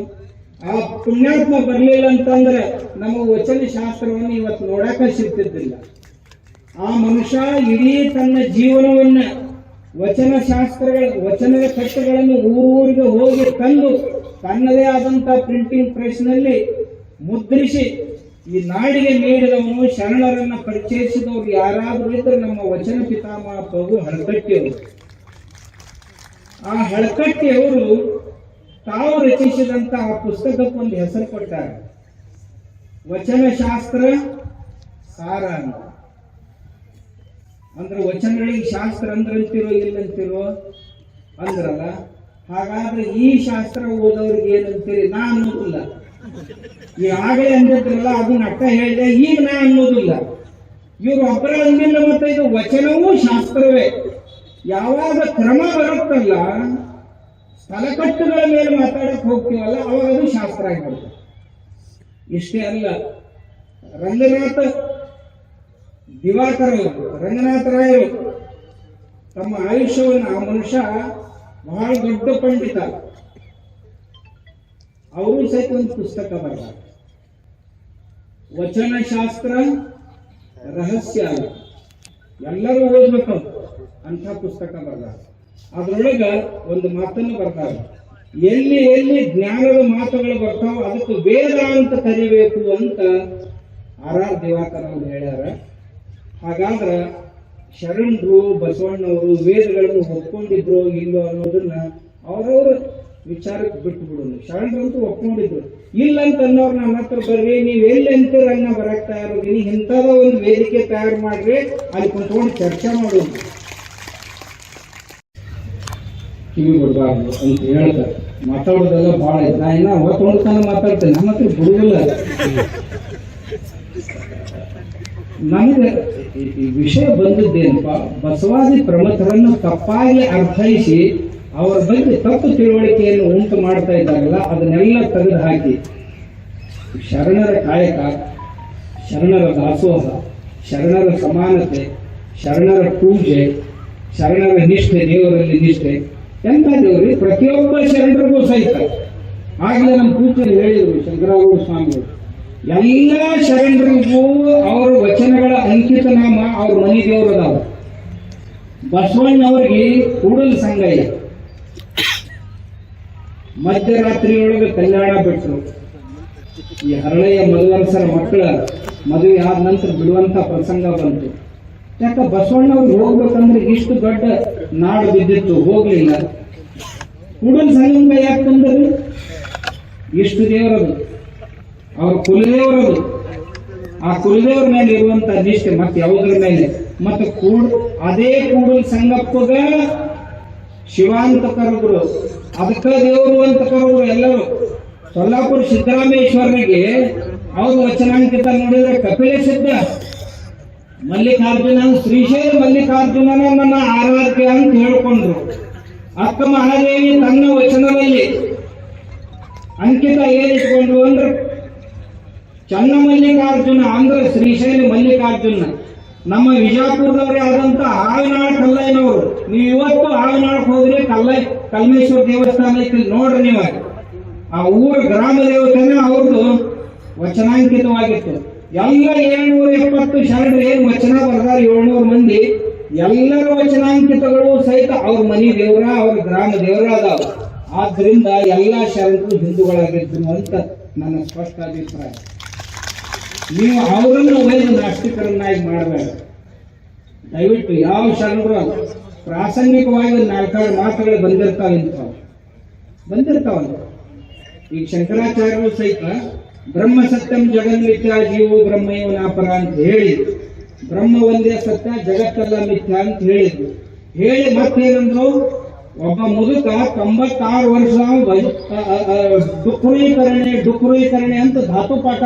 ಆ ಪುಣ್ಯಾತ್ಮ ಬರ್ಲಿಲ್ಲ ಅಂತಂದ್ರೆ ನಮ್ಮ ವಚನ ಶಾಸ್ತ್ರವನ್ನು ಇವತ್ತು ನೋಡಾಕ ಸಿಗ್ತಿದ್ದಿಲ್ಲ. ಆ ಮನುಷ್ಯ ಇಡೀ ತನ್ನ ಜೀವನವನ್ನ ವಚನ ಶಾಸ್ತ್ರಗಳ ವಚನದ ಕಟ್ಟೆಗಳನ್ನು ಊರಿಗೆ ಹೋಗಿ ತಂದು ತನ್ನದೇ ಆದಂತ ಪ್ರಿಂಟಿಂಗ್ ಪ್ರೆಸ್ ನಲ್ಲಿ ಮುದ್ರಿಸಿ ಈ ನಾಡಿಗೆ ನೀಡಿದವನು. ಶರಣರನ್ನ ಪರಿಚಯಿಸಿದವರು ಯಾರಾದ್ರೂ ಇದ್ರೆ ನಮ್ಮ ವಚನ ಪಿತಾಮಹ ಪ್ರಭು ಹಳಕಟ್ಟಿಯವರು. ಆ ಹಳಕಟ್ಟಿಯವರು ತಾವು ರಚಿಸಿದಂತ ಆ ಪುಸ್ತಕಕ್ಕೊಂದು ಹೆಸರು ಕೊಟ್ಟಾರೆ, ವಚನ ಶಾಸ್ತ್ರ ಸಾರ ಅಂತ. ಅಂದ್ರೆ ವಚನಗಳಿಗೆ ಶಾಸ್ತ್ರ ಅಂದ್ರಂತಿರೋ ಇಲ್ಲಂತಿರೋ ಅಂದ್ರಲ್ಲ. ಹಾಗಾದ್ರೆ ಈ ಶಾಸ್ತ್ರ ಓದೋರಿಗೆ ಏನಂತೀರಿ? ನಾ ಅನ್ನೋದಿಲ್ಲ. ಈ ಆಗಲೇ ಅಂದಿದ್ರಲ್ಲ ಅದನ್ನ ಅಟ್ಟ ಹೇಳಿದೆ, ಈಗ ನಾ ಅನ್ನೋದಿಲ್ಲ. ಇವ್ರು ಒಬ್ಬರ ಅಂದಿಲ್ಲ. ಮತ್ತೆ ಇದು ವಚನವೂ ಶಾಸ್ತ್ರವೇ. ಯಾವಾಗ ಕ್ರಮ ಬರುತ್ತಲ್ಲ, ಸ್ಥಳಕಟ್ಟುಗಳ ಮೇಲೆ ಮಾತಾಡಕ್ ಹೋಗ್ತೀವಲ್ಲ, ಅವಾಗ ಅದು ಶಾಸ್ತ್ರ ಆಗಿಬಿಡುತ್ತೆ. ಇಷ್ಟೇ ಅಲ್ಲ, ರಂಗನಾಥ ದಿವಾಕರ್ ಅವರು, ರಂಗನಾಥರಾಯರು ತಮ್ಮ ಆಯುಷ್ಯವನ್ನು, ಆ ಮನುಷ್ಯ ಬಹಳ ದೊಡ್ಡ ಪಂಡಿತ, ಅವರು ಸಹಿತ ಒಂದು ಪುಸ್ತಕ ಬರೆದ, ವಚನ ಶಾಸ್ತ್ರ ರಹಸ್ಯ ಅಲ್ಲ, ಎಲ್ಲರೂ ಓದ್ಬೇಕು ಅಂತ ಪುಸ್ತಕ ಬರೆದ. ಅದ್ರೊಳಗ ಒಂದು ಮಾತನ್ನು ಬರ್ತಾರೆ, ಎಲ್ಲಿ ಎಲ್ಲಿ ಜ್ಞಾನದ ಮಾತುಗಳು ಬರ್ತಾವ ಅದಕ್ಕೆ ವೇದ ಅಂತ ಕರಿಬೇಕು ಅಂತ ಆರ್ ದಿವಾಕರ್ ಅವರು ಹೇಳ್ಯಾರ. ಹಾಗಾದ್ರೆ ಶರಣರು ಬಸವಣ್ಣವರು ವೇದಗಳನ್ನು ಒಪ್ಕೊಂಡಿದ್ರು ಇಲ್ಲೋ ಅನ್ನೋದನ್ನ ಅವ್ರವ್ರ ವಿಚಾರಕ್ಕೆ ಬಿಟ್ಟು ಬಿಡೋದು. ಶರಣರಂತೂ ಒಪ್ಕೊಂಡಿದ್ರು. ಇಲ್ಲ ಅಂತ ಅನ್ನೋರು ನನ್ನ ಹತ್ರ ಬರ್ರಿ, ನೀವ್ ಎಲ್ಲಿ ಅಂತೀರನ್ನ ಬರಕ್ ತಯಾರಿದ್ದೀನಿ, ಇಂಥದ ಒಂದು ವೇದಿಕೆ ತಯಾರು ಮಾಡ್ರಿ, ಅಲ್ಲಿ ಕುಂತ್ಕೊಂಡು ಚರ್ಚೆ ಮಾಡೋದು, ಕಿವಿ ಬಿಡಬಾರ್ದು ಅಂತ ಹೇಳ್ತಾರೆ. ಮಾತಾಡೋದೆಲ್ಲ ಭಾಳ ಐತೆ. ನಾ ಇನ್ನ ಹೊತ್ತೊಂಡ್ತಾನೆ ಮಾತಾಡ್ತೇನೆ, ನಮ್ಮ ಹತ್ರ ಬಿಡುದಿಲ್ಲ. ನನಗೆ ಈ ವಿಷಯ ಬಂದದ್ದೇನಪ್ಪ, ಬಸವಾದಿ ಪ್ರಮಥರನ್ನು ತಪ್ಪಾಗಿ ಅರ್ಥೈಸಿ ಅವರ ಬಗ್ಗೆ ತಪ್ಪು ತಿಳುವಳಿಕೆಯನ್ನು ಉಂಟು ಮಾಡ್ತಾ ಇದ್ದಾರಲ್ಲ, ಅದನ್ನೆಲ್ಲ ತೆಗೆದು ಹಾಕಿ ಶರಣರ ಕಾಯಕ, ಶರಣರ ದಾಸೋಹ, ಶರಣರ ಸಮಾನತೆ, ಶರಣರ ಪೂಜೆ, ಶರಣರ ನಿಷ್ಠೆ, ದೇವರಲ್ಲಿ ನಿಷ್ಠೆ ಎಂತ ದೇವ್ರಿ ಪ್ರತಿಯೊಬ್ಬ ಶರಣರಿಗೂ ಸಹಿತ. ಆಗಲೇ ನಮ್ಮ ಪೂಜೆಯಲ್ಲಿ ಹೇಳಿದರು ಶಂಕರಾಗೌಡ ಸ್ವಾಮಿಗಳು, ಎಲ್ಲ ಶರಣರಿಗೂ ಅವರ ವಚನಗಳ ಅಂಕಿತ ನಾಮ ಅವ್ರ ಮನೆ ದೇವರದಾವ. ಬಸವಣ್ಣವ್ರಿಗೆ ಕೂಡಲ ಸಂಗಯ್ಯ ಮಧ್ಯರಾತ್ರಿಯೊಳಗೆ ಕಲ್ಯಾಣ ಬಿಟ್ಟರು. ಈ ಹರಳೆಯ ಮಧುವರಸರ ಮಕ್ಕಳ ಮದುವೆ ಆದ ನಂತರ ಬಿಡುವಂತ ಪ್ರಸಂಗ ಬಂತು. ಯಾಕ ಬಸವಣ್ಣವ್ರಿಗೆ ಹೋಗ್ಬೇಕಂದ್ರೆ ಇಷ್ಟು ದೊಡ್ಡ ನಾಡು ಬಿದ್ದಿತ್ತು, ಹೋಗ್ಲಿಲ್ಲ. ಕೂಡಲ ಸಂಗಮ ಯಾಕೆ ಬಂದರು? ಇಷ್ಟು ದೇವರದು, ಅವ್ರ ಕುಲದೇವರದು. ಆ ಕುಲದೇವರ ಮೇಲೆ ಇರುವಂತ ನಿಷ್ಠೆ ಮತ್ತೆ ಯಾವುದರ ಮೇಲೆ. ಮತ್ತೆ ಅದೇ ಕೂಡಲ ಸಂಗಪ್ಪಗ ಶಿವಾಂತ ಕರೆದ್ರು, ಅದಕ್ಕ ದೇವರು ಅಂತ ಕರೆದ್ರು ಎಲ್ಲರೂ. ಸೊಲ್ಲಾಪುರ ಸಿದ್ದರಾಮೇಶ್ವರನಿಗೆ ಅವ್ರ ವಚನಾಂಕಿತ ನೋಡಿದ್ರೆ ಕಪಿಲ ಸಿದ್ಧ, ಮಲ್ಲಿಕಾರ್ಜುನ, ಶ್ರೀಶೈಲ ಮಲ್ಲಿಕಾರ್ಜುನನ ನನ್ನ ಆರಾಧ್ಯ ಅಂತ ಹೇಳ್ಕೊಂಡ್ರು. ಅಕ್ಕ ಮಹಾದೇವಿ ತನ್ನ ವಚನದಲ್ಲಿ ಅಂಕಿತ ಏನಿಟ್ಕೊಂಡ್ರು ಅಂದ್ರೆ ಚನ್ನ ಮಲ್ಲಿಕಾರ್ಜುನ ಅಂದ್ರೆ ಶ್ರೀಶೈಲ ಮಲ್ಲಿಕಾರ್ಜುನ. ನಮ್ಮ ವಿಜಾಪುರದವರೇ ಆದಂತ ಹಾವಿನಾಳ್ ಕಲ್ಲಯ್ಯನವರು. ನೀವು ಇವತ್ತು ಹಾವಿನಾಳಕ್ಕೆ ಹೋದ್ರೆ ಕಲ್ಮೇಶ್ವರ ದೇವಸ್ಥಾನ ಐತಿ ನೋಡ್ರಿ ನೀವು. ಆ ಊರ ಗ್ರಾಮ ದೇವತೆನೇ ಅವ್ರದ್ದು ವಚನಾಂಕಿತವಾಗಿತ್ತು. ಎಲ್ಲ 770 ಶರಣರು ಏನು ವಚನ ಬರೆದಾರ, 700 ಮಂದಿ, ಎಲ್ಲರ ವಚನಾಂಕಿತಗಳು ಸಹಿತ ಅವ್ರ ಮನಿ ದೇವರ, ಅವ್ರ ಗ್ರಾಮ ದೇವರ ಅದಾವ. ಆದ್ರಿಂದ ಎಲ್ಲ ಶರಣರು ಹಿಂದೂಗಳಾಗಿದ್ರು ಅಂತ ನನ್ನ ಸ್ಪಷ್ಟ ಅಭಿಪ್ರಾಯ. ನೀವು ಅವರನ್ನು ಒಯ್ದು ನಾಸ್ತಿಕರನ್ನಾಗಿ ಮಾಡಬೇಡ ದಯವಿಟ್ಟು. ಯಾವ ಶರಣರು ಪ್ರಾಸಂಗಿಕವಾಗಿ 4 ಮಾತುಗಳು ಬಂದಿರ್ತಾವಲ್ಲ. ಈಗ ಶಂಕರಾಚಾರ್ಯರು ಸಹಿತ ಬ್ರಹ್ಮ ಸತ್ಯಂ ಜಗನ್ಮಿಥ್ಯಾ ಜೀವೋ ಬ್ರಹ್ಮಯೋ ನಾಪರ ಅಂತ ಹೇಳಿ, ಬ್ರಹ್ಮ ಒಂದೇ ಸತ್ಯ, ಜಗತ್ತೆಲ್ಲ ಮಿಥ್ಯ ಅಂತ ಹೇಳಿದ್ರು. ಹೇಳಿ ಮತ್ತೇನಂದ್ರು, ಒಬ್ಬ ಮುದುಕ 96 ವರ್ಷ ಡುಕ್ರೀಕರಣೆ ಅಂತ ಧಾತು ಪಾಠ